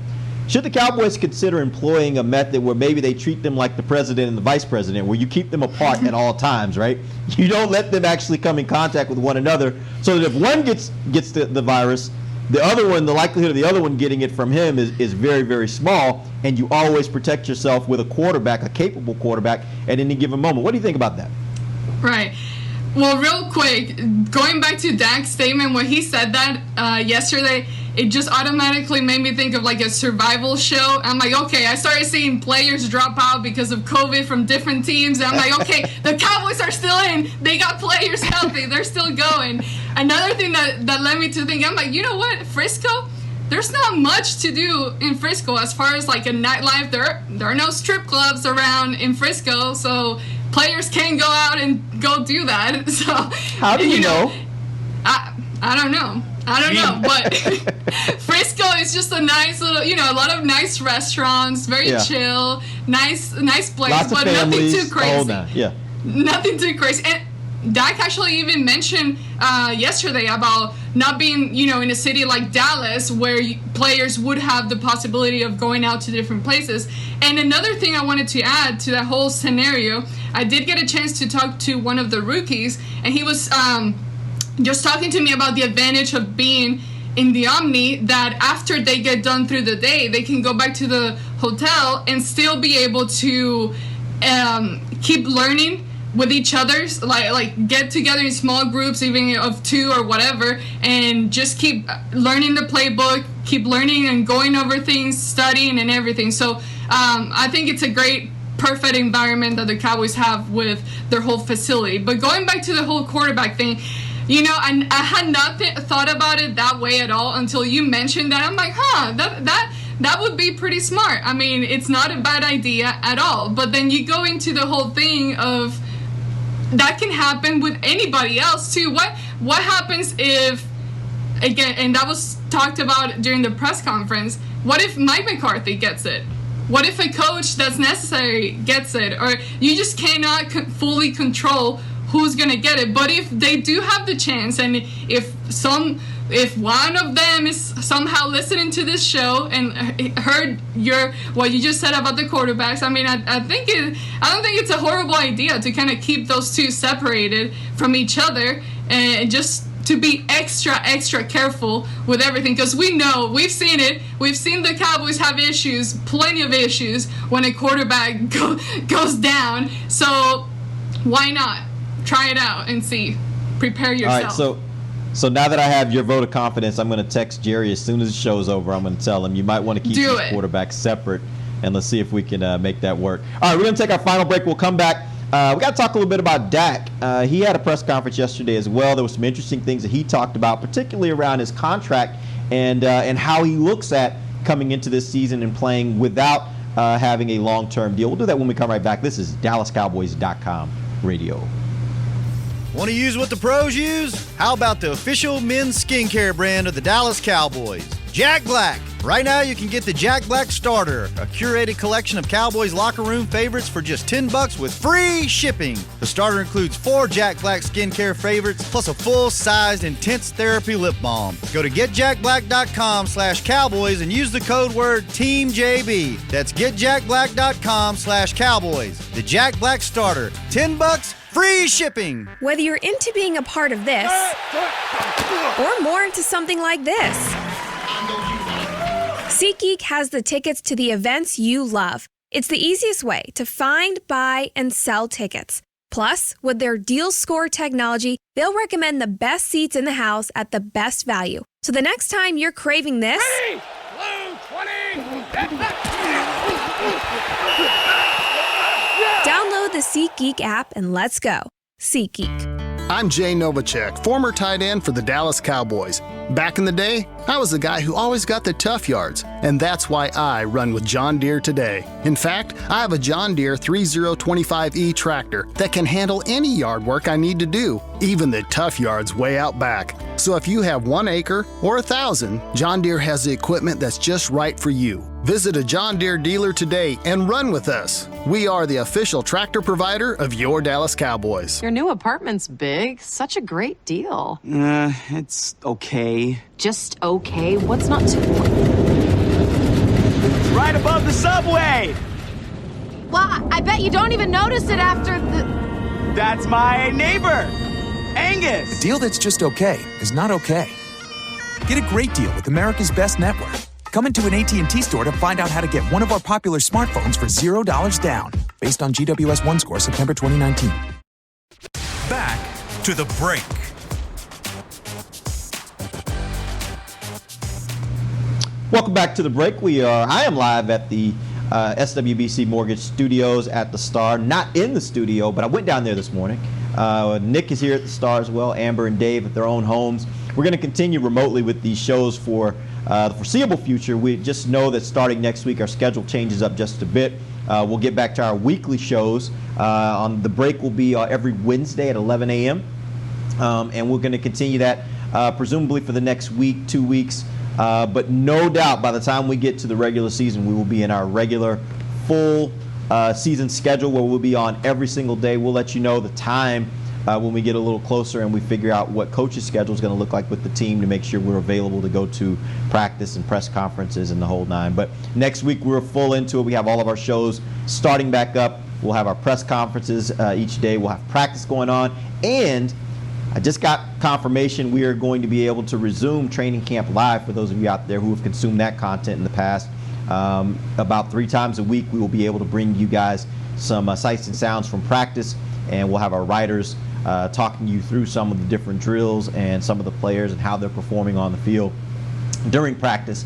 should the Cowboys consider employing a method where maybe they treat them like the president and the vice president, where you keep them apart at all times, right? You don't let them actually come in contact with one another, so that if one gets the virus, the other one, the likelihood of the other one getting it from him is very, very small, and you always protect yourself with a quarterback, a capable quarterback, at any given moment. What do you think about that? Right. Well, real quick, going back to Dak's statement when he said that yesterday, it just automatically made me think of like a survival show. I'm like, okay, I started seeing players drop out because of COVID from different teams. And I'm like, okay, the Cowboys are still in. They got players healthy. They're still going. Another thing that led me to think, I'm like, you know what, Frisco? There's not much to do in Frisco as far as like a nightlife. There are no strip clubs around in Frisco, so players can't go out and go do that. So how do you know? I don't know. But Frisco is just a nice little, a lot of nice restaurants, very chill, nice place, lots but of families, nothing too crazy. Yeah. Nothing too crazy. And Dak actually even mentioned yesterday about not being, in a city like Dallas where players would have the possibility of going out to different places. And another thing I wanted to add to that whole scenario, I did get a chance to talk to one of the rookies, and he was just talking to me about the advantage of being in the Omni, that after they get done through the day, they can go back to the hotel and still be able to keep learning with each other, like get together in small groups, even of 2 or whatever, and just keep learning the playbook, keep learning and going over things, studying and everything. So I think it's a great, perfect environment that the Cowboys have with their whole facility. But going back to the whole quarterback thing, I had not thought about it that way at all until you mentioned that. I'm like, that would be pretty smart. I mean, it's not a bad idea at all. But then you go into the whole thing of that can happen with anybody else too. What happens if, again, and that was talked about during the press conference, what if Mike McCarthy gets it? What if a coach that's necessary gets it? Or you just cannot fully control who's going to get it. But if they do have the chance, and if one of them is somehow listening to this show and heard what you just said about the quarterbacks, I mean, I don't think it's a horrible idea to kind of keep those two separated from each other, and just to be extra careful with everything, because we've seen it. We've seen the Cowboys have issues, plenty of issues, when a quarterback goes down. So why not try it out and see? Prepare yourself. All right, so now that I have your vote of confidence, I'm going to text Jerry as soon as the show's over. I'm going to tell him you might want to keep these quarterbacks separate, and let's see if we can make that work. All right, we're going to take our final break. We'll come back. We got to talk a little bit about Dak. He had a press conference yesterday as well. There were some interesting things that he talked about, particularly around his contract and how he looks at coming into this season and playing without having a long-term deal. We'll do that when we come right back. This is DallasCowboys.com radio. Want to use what the pros use? How about the official men's skincare brand of the Dallas Cowboys, Jack Black? Right now you can get the Jack Black Starter, a curated collection of Cowboys locker room favorites for just $10 with free shipping. The starter includes 4 Jack Black skincare favorites plus a full-sized intense therapy lip balm. Go to getjackblack.com/Cowboys and use the code word TEAMJB. That's getjackblack.com/Cowboys. The Jack Black Starter, $10. Free shipping! Whether you're into being a part of this or more into something like this, SeatGeek has the tickets to the events you love. It's the easiest way to find, buy, and sell tickets. Plus, with their Deal Score technology, they'll recommend the best seats in the house at the best value. So the next time you're craving this... Ready? Blue 20! Download the SeatGeek app and let's go. SeatGeek. I'm Jay Novacek, former tight end for the Dallas Cowboys. Back in the day, I was the guy who always got the tough yards, and that's why I run with John Deere today. In fact, I have a John Deere 3025E tractor that can handle any yard work I need to do, even the tough yards way out back. So if you have 1 acre or 1,000, John Deere has the equipment that's just right for you. Visit a John Deere dealer today and run with us. We are the official tractor provider of your Dallas Cowboys. Your new apartment's big. Such a great deal. It's okay. Just okay? What's not to... It's right above the subway! Well, I bet you don't even notice it after the... That's my neighbor, Angus! A deal that's just okay is not okay. Get a great deal with America's Best Network. Come into an AT&T store to find out how to get one of our popular smartphones for $0 down. Based on GWS 1 score, September 2019. Back to the break. Welcome back to the break. I am live at the SWBC Mortgage Studios at the Star. Not in the studio, but I went down there this morning. Nick is here at the Star as well. Amber and Dave at their own homes. We're going to continue remotely with these shows for the foreseeable future. We just know that starting next week, our schedule changes up just a bit. We'll get back to our weekly shows. On the break will be every Wednesday at 11 a.m. And we're going to continue that presumably for the next week, 2 weeks. But no doubt by the time we get to the regular season, we will be in our regular full season schedule where we'll be on every single day. We'll let you know the time when we get a little closer and we figure out what coach's schedule is going to look like with the team to make sure we're available to go to practice and press conferences and the whole nine. But next week we're full into it. We have all of our shows starting back up. We'll have our press conferences each day. We'll have practice going on. And I just got confirmation we are going to be able to resume training camp live for those of you out there who have consumed that content in the past. About 3 times a week we will be able to bring you guys some sights and sounds from practice, and we'll have our writers talking you through some of the different drills and some of the players and how they're performing on the field during practice.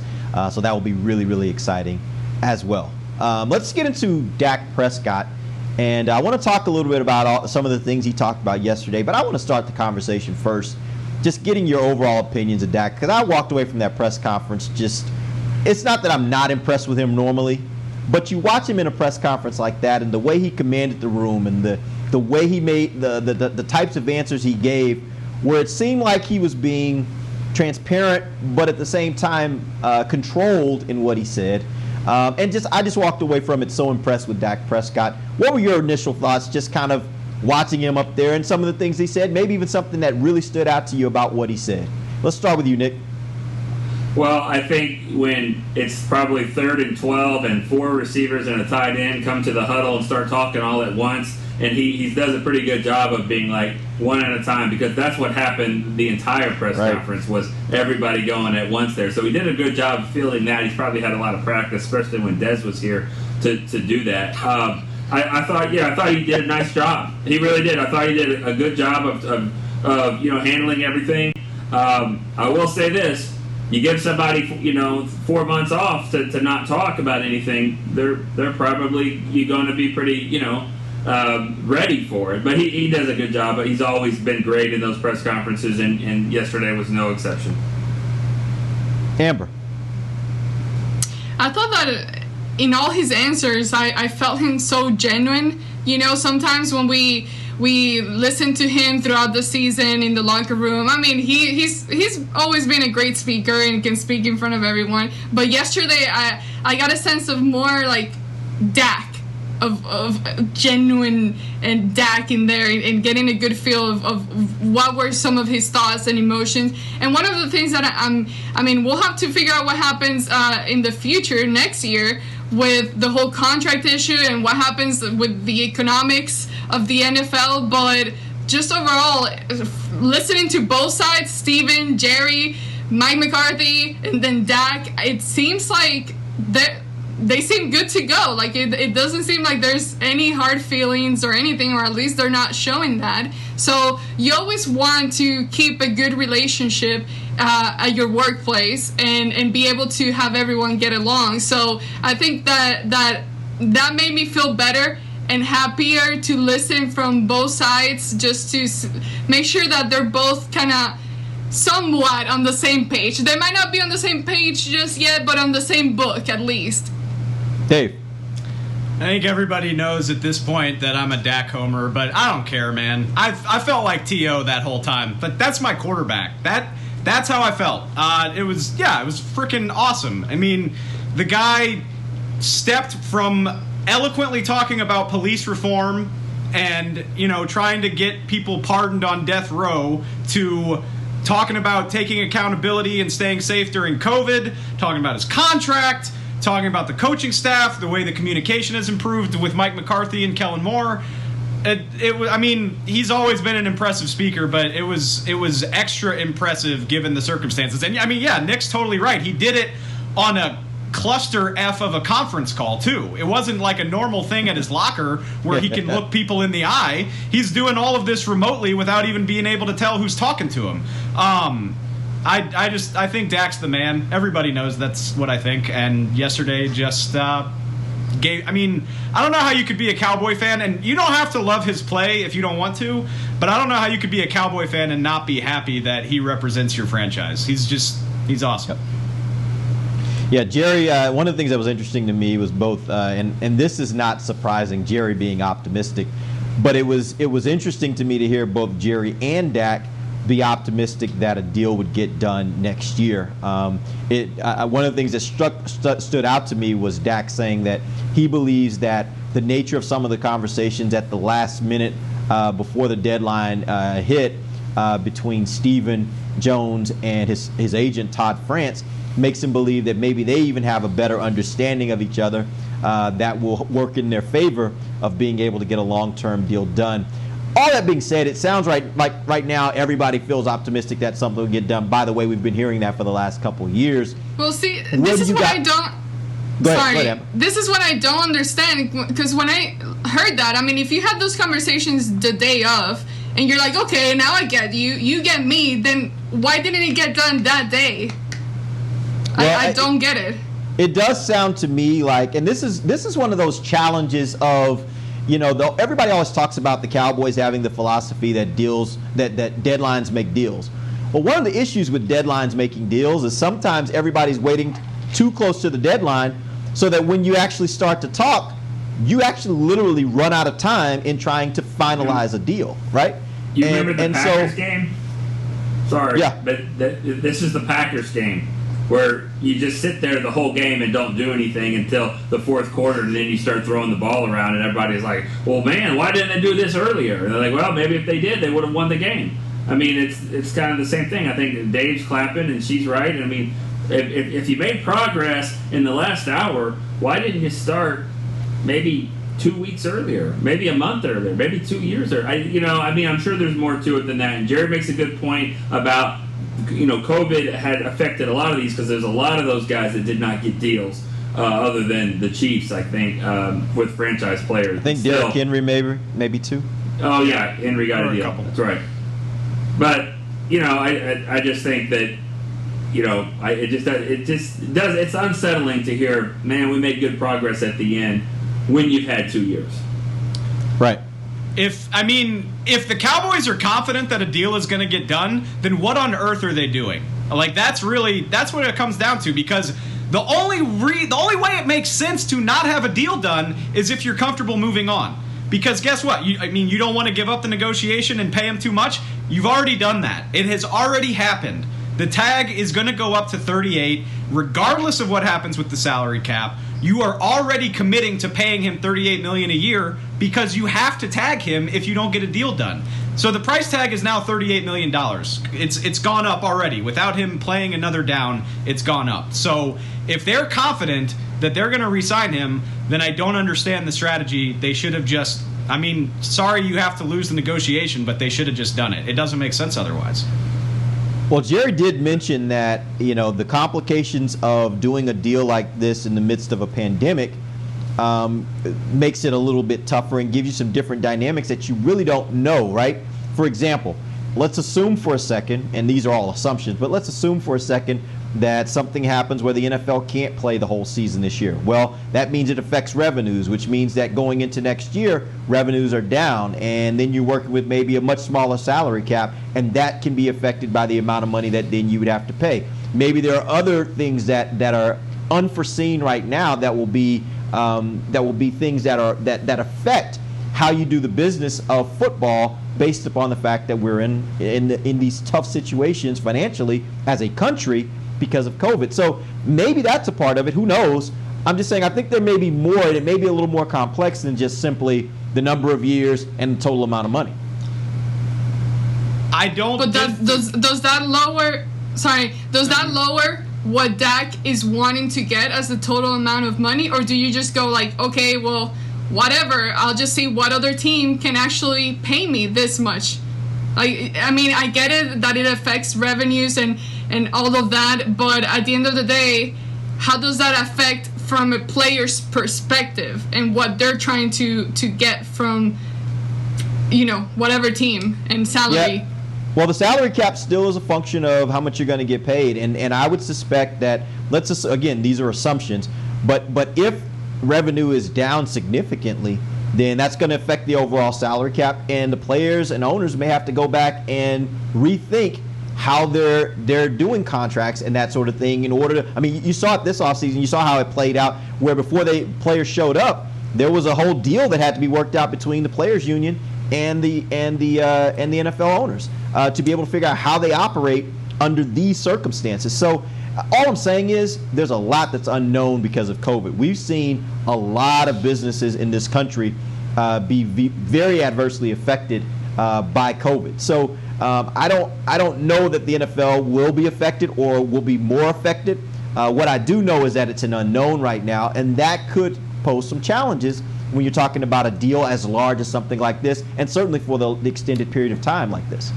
So that will be really, really exciting as well. Let's get into Dak Prescott. And I want to talk a little bit about some of the things he talked about yesterday, but I want to start the conversation first, just getting your overall opinions of Dak, because I walked away from that press conference it's not that I'm not impressed with him normally, but you watch him in a press conference like that and the way he commanded the room and the way he made the types of answers he gave, where it seemed like he was being transparent, but at the same time controlled in what he said. I just walked away from it so impressed with Dak Prescott. What were your initial thoughts just kind of watching him up there and some of the things he said, maybe even something that really stood out to you about what he said? Let's start with you, Nick. Well, I think when it's probably 3rd and 12 and 4 receivers and a tight end come to the huddle and start talking all at once, and he does a pretty good job of being like one at a time, because that's what happened the entire press conference was everybody going at once there. So he did a good job of feeling that. He's probably had a lot of practice, especially when Dez was here, to do that. I thought he did a nice job. He really did. I thought he did a good job of handling everything. I will say this. You give somebody 4 months off to not talk about anything, they're probably going to be pretty ready for it. But he does a good job. But he's always been great in those press conferences, and yesterday was no exception. Amber. I thought that in all his answers, I felt him so genuine. Sometimes when we listen to him throughout the season in the locker room, I mean, he's always been a great speaker and can speak in front of everyone. But yesterday, I got a sense of more like Dak, of genuine and Dak in there, and getting a good feel of what were some of his thoughts and emotions. And one of the things that we'll have to figure out what happens in the future next year with the whole contract issue and what happens with the economics of the NFL. But just overall, listening to both sides, Steven, Jerry, Mike McCarthy, and then Dak, it seems like they seem good to go. Like it doesn't seem like there's any hard feelings or anything, or at least they're not showing that. So you always want to keep a good relationship at your workplace and be able to have everyone get along. So I think that made me feel better and happier to listen from both sides, just to make sure that they're both kind of somewhat on the same page. They might not be on the same page just yet, but on the same book at least. Dave. I think everybody knows at this point that I'm a Dak homer, but I don't care, man. I felt like T.O. that whole time, but that's my quarterback. That's how I felt. It was freaking awesome. I mean, the guy stepped from eloquently talking about police reform and, trying to get people pardoned on death row to talking about taking accountability and staying safe during COVID, talking about his contract, talking about the coaching staff, the way the communication has improved with Mike McCarthy and Kellen Moore. He's always been an impressive speaker, but it was extra impressive given the circumstances. And Nick's totally right. He did it on a cluster F of a conference call too. It wasn't like a normal thing at his locker where he can look people in the eye. He's doing all of this remotely without even being able to tell who's talking to him. I think Dak's the man. Everybody knows that's what I think. And yesterday just I don't know how you could be a Cowboy fan, and you don't have to love his play if you don't want to, but I don't know how you could be a Cowboy fan and not be happy that he represents your franchise. He's awesome. Yeah, Jerry, one of the things that was interesting to me was both, and this is not surprising, Jerry being optimistic, but it was interesting to me to hear both Jerry and Dak be optimistic that a deal would get done next year. One of the things that stood out to me was Dak saying that he believes that the nature of some of the conversations at the last minute before the deadline hit between Stephen Jones and his agent Todd France makes him believe that maybe they even have a better understanding of each other that will work in their favor of being able to get a long-term deal done. All that being said, it sounds like right now everybody feels optimistic that something will get done. By the way, we've been hearing that for the last couple of years. Well, see, this is what I don't... Go ahead. This is what I don't understand, because when I heard that, if you had those conversations the day of, and you're like, okay, now I get you, you get me, then why didn't it get done that day? Well, I don't get it. It does sound to me like, and this is one of those challenges of, everybody always talks about the Cowboys having the philosophy that deadlines make deals. Well, one of the issues with deadlines making deals is sometimes everybody's waiting too close to the deadline so that when you actually start to talk, you actually literally run out of time in trying to finalize a deal, right? You remember the Packers game? Sorry, yeah. But this is the Packers game where you just sit there the whole game and don't do anything until the fourth quarter, and then you start throwing the ball around, and everybody's like, well, man, why didn't they do this earlier? And they're like, well, maybe if they did, they would have won the game. It's kind of the same thing. I think Dave's clapping, and she's right. If you made progress in the last hour, why didn't you start maybe 2 weeks earlier, maybe a month earlier, maybe 2 years earlier? I'm sure there's more to it than that. And Jared makes a good point about, COVID had affected a lot of these because there's a lot of those guys that did not get deals other than the Chiefs, I think, with franchise players. I think Derrick Henry maybe two. Oh, yeah, Henry got a deal. Couple. That's right. But, I just think that, it's unsettling to hear, man, we made good progress at the end when you've had 2 years. Right. If the Cowboys are confident that a deal is going to get done, then what on earth are they doing? That's what it comes down to, because the only way it makes sense to not have a deal done is if you're comfortable moving on. Because guess what? You don't want to give up the negotiation and pay him too much. You've already done that. It has already happened. The tag is going to go up to 38, regardless of what happens with the salary cap. You are already committing to paying him $38 million a year because you have to tag him if you don't get a deal done. So the price tag is now $38 million. It's gone up already. Without him playing another down, it's gone up. So if they're confident that they're going to re-sign him, then I don't understand the strategy. They should have just, sorry you have to lose the negotiation, but they should have just done it. It doesn't make sense otherwise. Well, Jerry did mention that, the complications of doing a deal like this in the midst of a pandemic makes it a little bit tougher and gives you some different dynamics that you really don't know, right? For example, let's assume for a second, and these are all assumptions, but let's assume for a second that something happens where the NFL can't play the whole season this year. Well, that means it affects revenues, which means that going into next year, revenues are down, and then you're working with maybe a much smaller salary cap, and that can be affected by the amount of money that then you would have to pay. Maybe there are other things that are unforeseen right now that will be things that affect how you do the business of football based upon the fact that we're in these tough situations financially as a country. because of COVID. So maybe that's a part of it. Who knows? I'm just saying I think there may be more, and it may be a little more complex than just simply the number of years and the total amount of money. I don't. But does that lower? Sorry, does that lower what Dak is wanting to get as the total amount of money, or do you just go like, okay, well, whatever, I'll just see what other team can actually pay me this much? Like, I mean, I get it that it affects revenues and all of that, but at the end of the day, how does that affect from a player's perspective and what they're trying to get from, whatever team and salary? Yeah. Well, the salary cap still is a function of how much you're going to get paid, and I would suspect that, again, these are assumptions, but if revenue is down significantly, then that's going to affect the overall salary cap, and the players and owners may have to go back and rethink how they're doing contracts and that sort of thing in order to, I mean, you saw it this offseason, you saw how it played out, where before players showed up, there was a whole deal that had to be worked out between the players union and the NFL owners to be able to figure out how they operate under these circumstances. So all I'm saying is there's a lot that's unknown because of COVID. We've seen a lot of businesses in this country be very adversely affected by COVID. So I don't know that the NFL will be affected or will be more affected. What I do know is that it's an unknown right now, and that could pose some challenges when you're talking about a deal as large as something like this, and certainly for the extended period of time like this.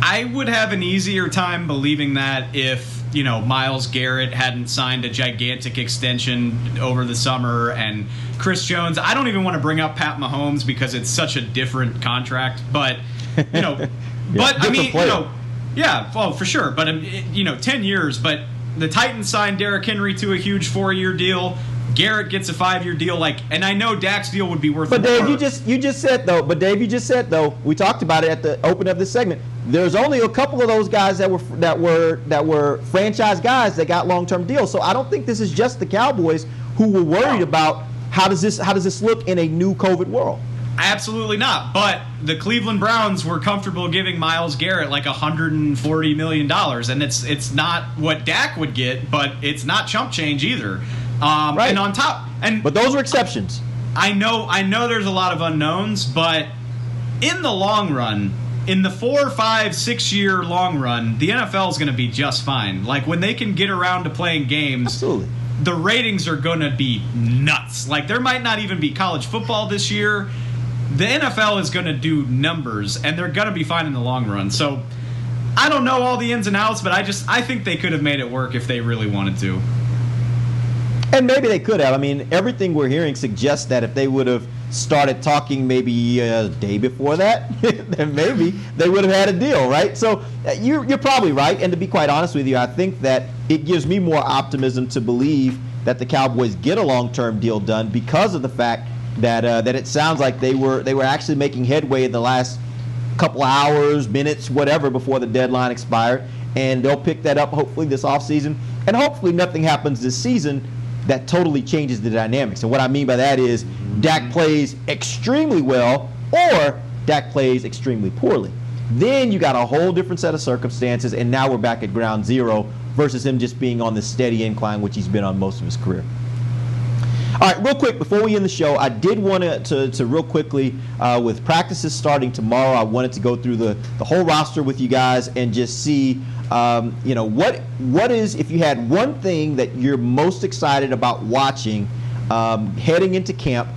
I would have an easier time believing that if, Myles Garrett hadn't signed a gigantic extension over the summer, and Chris Jones, I don't even want to bring up Pat Mahomes because it's such a different contract, but, Yeah, but I mean, player. yeah, well, for sure, but, 10 years, but the Titans signed Derrick Henry to a huge 4-year deal. Garrett gets a 5-year deal, and I know Dak's deal would be worth. But Dave, more. you just said though. We talked about it at the opening of this segment. There's only a couple of those guys that were franchise guys that got long-term deals. So I don't think this is just the Cowboys who were worried about how does this look in a new COVID world. Absolutely not. But the Cleveland Browns were comfortable giving Myles Garrett like $140 million, and it's not what Dak would get, but it's not chump change either. Right. And on top, but those are exceptions. I know there's a lot of unknowns, but in the long run, in the 4, 5, 6 year long run, the NFL is going to be just fine. Like when they can get around to playing games, absolutely, the ratings are going to be nuts. Like there might not even be college football this year. The NFL is going to do numbers, and they're going to be fine in the long run. So I don't know all the ins and outs, but I think they could have made it work if they really wanted to. And maybe they could have. I mean, everything we're hearing suggests that if they would have started talking maybe a day before that, then maybe they would have had a deal, right? So you're probably right. And to be quite honest with you, I think that it gives me more optimism to believe that the Cowboys get a long-term deal done because of the fact that it sounds like they were actually making headway in the last couple hours, minutes, whatever, before the deadline expired. And they'll pick that up hopefully this offseason. And hopefully nothing happens this season that totally changes the dynamics. And what I mean by that is Dak plays extremely well or Dak plays extremely poorly. Then you got a whole different set of circumstances, and now we're back at ground zero versus him just being on the steady incline, which he's been on most of his career. All right, real quick, before we end the show, I did want to real quickly, with practices starting tomorrow, I wanted to go through the whole roster with you guys and just see what is, if you had one thing that you're most excited about watching heading into camp,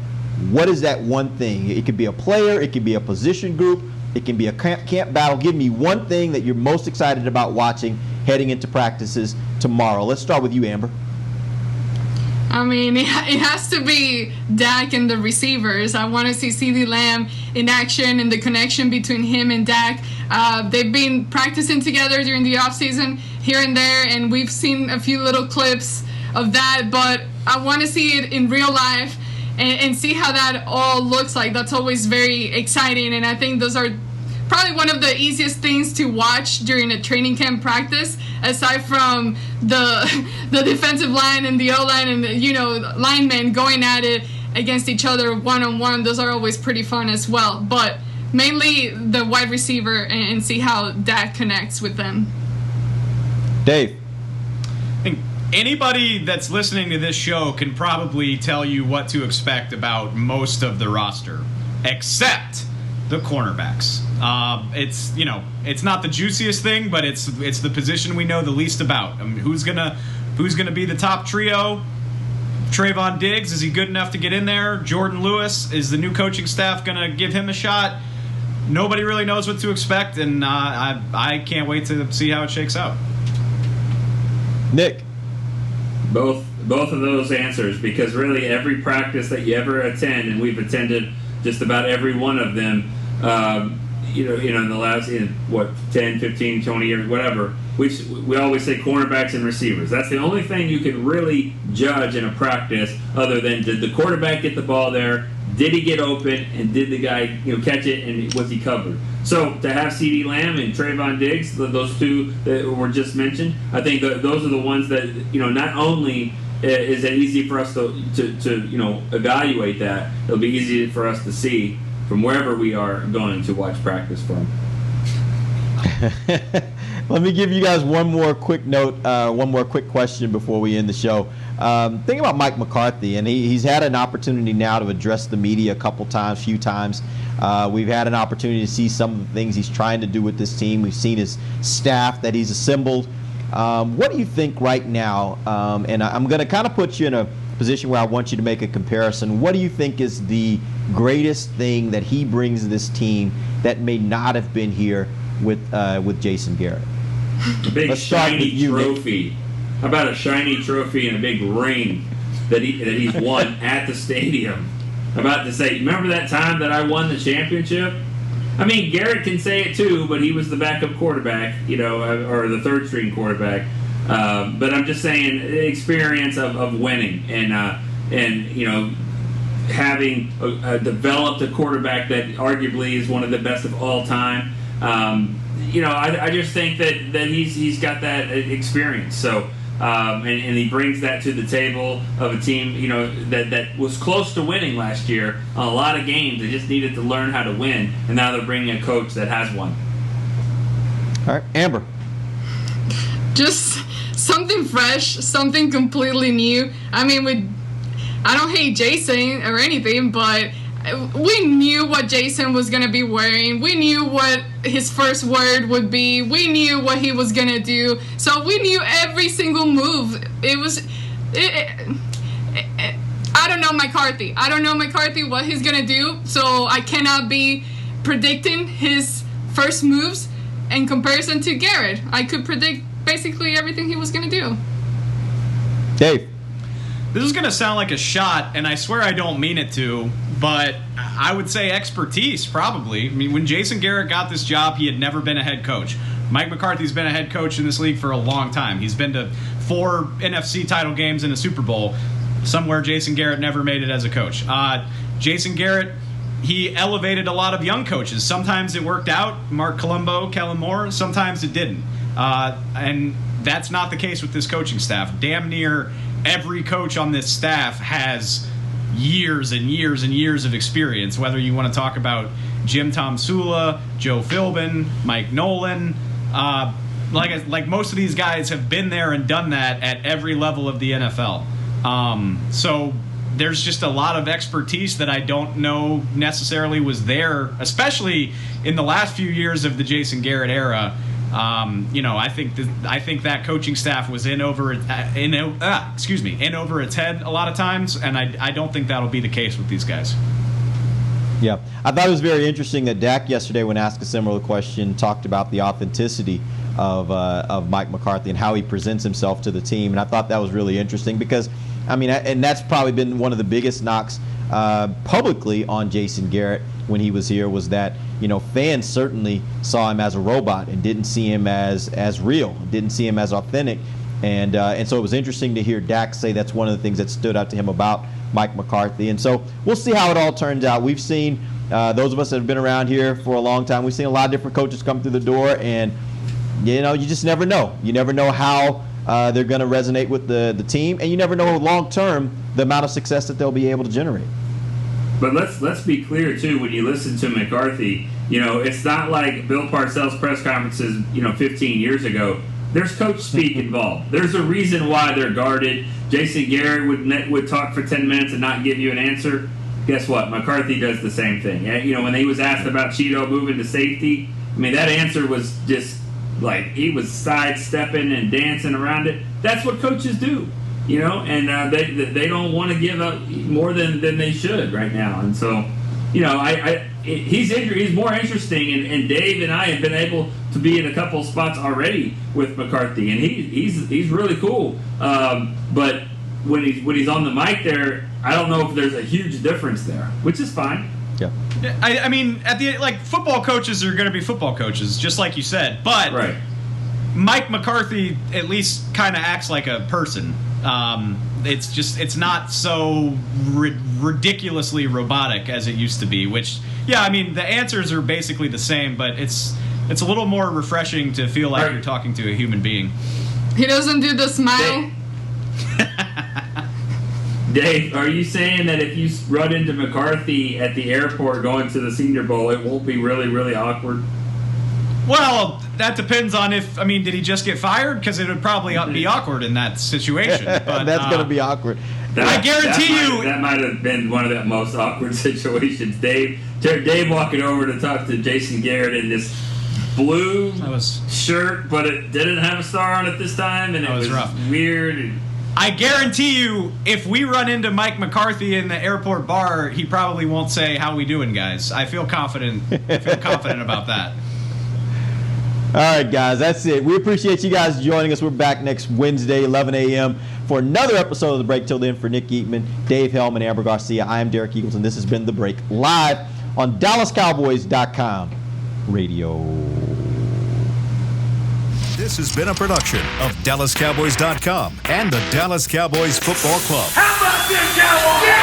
what is that one thing? It could be a player, it could be a position group, it can be a camp battle. Give me one thing that you're most excited about watching heading into practices tomorrow. Let's start with you, Amber. I mean, it has to be Dak and the receivers. I want to see CeeDee Lamb in action and the connection between him and Dak. They've been practicing together during the offseason here and there, and we've seen a few little clips of that, but I want to see it in real life and see how that all looks like. That's always very exciting, and I think those are probably one of the easiest things to watch during a training camp practice, aside from the defensive line and the O-line and the, linemen going at it against each other one-on-one. Those are always pretty fun as well. But mainly the wide receiver and see how Dak connects with them. Dave. think anybody that's listening to this show can probably tell you what to expect about most of the roster, except the cornerbacks. It's not the juiciest thing, but it's the position we know the least about. I mean, who's gonna be the top trio? Trayvon Diggs, is he good enough to get in there? Jordan Lewis, is the new coaching staff gonna give him a shot? Nobody really knows what to expect, and I can't wait to see how it shakes out. Nick. Both of those answers, because really every practice that you ever attend, and we've attended just about every one of them, in the last 10, 15, 20 years, whatever, we always say cornerbacks and receivers. That's the only thing you can really judge in a practice, other than did the quarterback get the ball there, did he get open, and did the guy catch it, and was he covered? So to have CeeDee Lamb and Trayvon Diggs, those two that were just mentioned, I think those are the ones that not only is it easy for us to evaluate that, it'll be easy for us to see from wherever we are going to watch practice from. Let me give you guys one more quick question before we end the show. Think about Mike McCarthy, and he's had an opportunity now to address the media a few times. We've had an opportunity to see some of the things he's trying to do with this team. We've seen his staff that he's assembled. What do you think right now? And I'm going to kind of put you in a position where I want you to make a comparison. What do you think is the greatest thing that he brings to this team that may not have been here with Jason Garrett? A big shiny trophy. Nick. How about a shiny trophy and a big ring that he's won at the stadium? I'm about to say, remember that time that I won the championship? I mean, Garrett can say it too, but he was the backup quarterback, or the third string quarterback. But I'm just saying, the experience of winning and having developed a quarterback that arguably is one of the best of all time. I just think that he's got that experience. So, and he brings that to the table of a team, that was close to winning last year on a lot of games. They just needed to learn how to win, and now they're bringing a coach that has won. All right, Amber. Just something fresh, something completely new. I mean, I don't hate Jason or anything, but we knew what Jason was going to be wearing. We knew what his first word would be. We knew what he was going to do. So we knew every single move. I don't know McCarthy. I don't know McCarthy what he's going to do. So I cannot be predicting his first moves in comparison to Garrett. I could predict basically everything he was going to do. Dave. This is going to sound like a shot, and I swear I don't mean it to, but I would say expertise, probably. I mean, when Jason Garrett got this job, he had never been a head coach. Mike McCarthy's been a head coach in this league for a long time. He's been to 4 NFC title games and a Super Bowl. Somewhere Jason Garrett never made it as a coach. Jason Garrett, he elevated a lot of young coaches. Sometimes it worked out, Mark Colombo, Kellen Moore. Sometimes it didn't. And that's not the case with this coaching staff. Damn near every coach on this staff has years and years and years of experience, whether you want to talk about Jim Tomsula, Joe Philbin, Mike Nolan. Like most of these guys have been there and done that at every level of the NFL. So there's just a lot of expertise that I don't know necessarily was there, especially in the last few years of the Jason Garrett era. I think that coaching staff was in over its head a lot of times, and I don't think that'll be the case with these guys. Yeah, I thought it was very interesting that Dak yesterday, when asked a similar question, talked about the authenticity of Mike McCarthy and how he presents himself to the team, and I thought that was really interesting because, and that's probably been one of the biggest knocks publicly on Jason Garrett when he was here, was that fans certainly saw him as a robot and didn't see him as real, didn't see him as authentic, and so it was interesting to hear Dak say that's one of the things that stood out to him about Mike McCarthy. And so we'll see how it all turns out. We've seen those of us that have been around here for a long time, we've seen a lot of different coaches come through the door, and you just never know. You never know how they're going to resonate with the team, and you never know long term the amount of success that they'll be able to generate. But let's be clear too. When you listen to McCarthy, it's not like Bill Parcells' press conferences, 15 years ago, There's coach speak involved. There's a reason why they're guarded. Jason Garrett would talk for 10 minutes and not give you an answer. Guess what? McCarthy does the same thing. You know, when he was asked about Cheeto moving to safety, I mean, that answer was just like he was sidestepping and dancing around it. That's what coaches do, you know, and they don't want to give up more than they should right now. And so, you know, he's more interesting, and Dave and I have been able to be in a couple of spots already with McCarthy, and he's really cool. But when he's on the mic there, I don't know if there's a huge difference there, which is fine. Yeah. I mean, football coaches are going to be football coaches, just like you said. But right. Mike McCarthy at least kind of acts like a person. It's not so ridiculously robotic as it used to be. Which, yeah, I mean, the answers are basically the same, but it's a little more refreshing to feel like you're talking to a human being. He doesn't do the smile. Dave, are you saying that if you run into McCarthy at the airport going to the Senior Bowl, it won't be really, really awkward? Well, that depends on did he just get fired? Because it would probably be awkward in that situation. But that's going to be awkward. I guarantee that might have been one of the most awkward situations. Dave walking over to talk to Jason Garrett in this blue shirt, but it didn't have a star on it this time, and it was rough. Weird. I guarantee you, if we run into Mike McCarthy in the airport bar, he probably won't say, "How we doing, guys?" I feel confident about that. All right, guys, that's it. We appreciate you guys joining us. We're back next Wednesday, 11 a.m. for another episode of The Break. Till then, for Nick Eatman, Dave Hellman, Amber Garcia, I am Derek Eagles, and this has been The Break, live on DallasCowboys.com radio. This has been a production of DallasCowboys.com and the Dallas Cowboys Football Club. How about this, Cowboys? Yeah!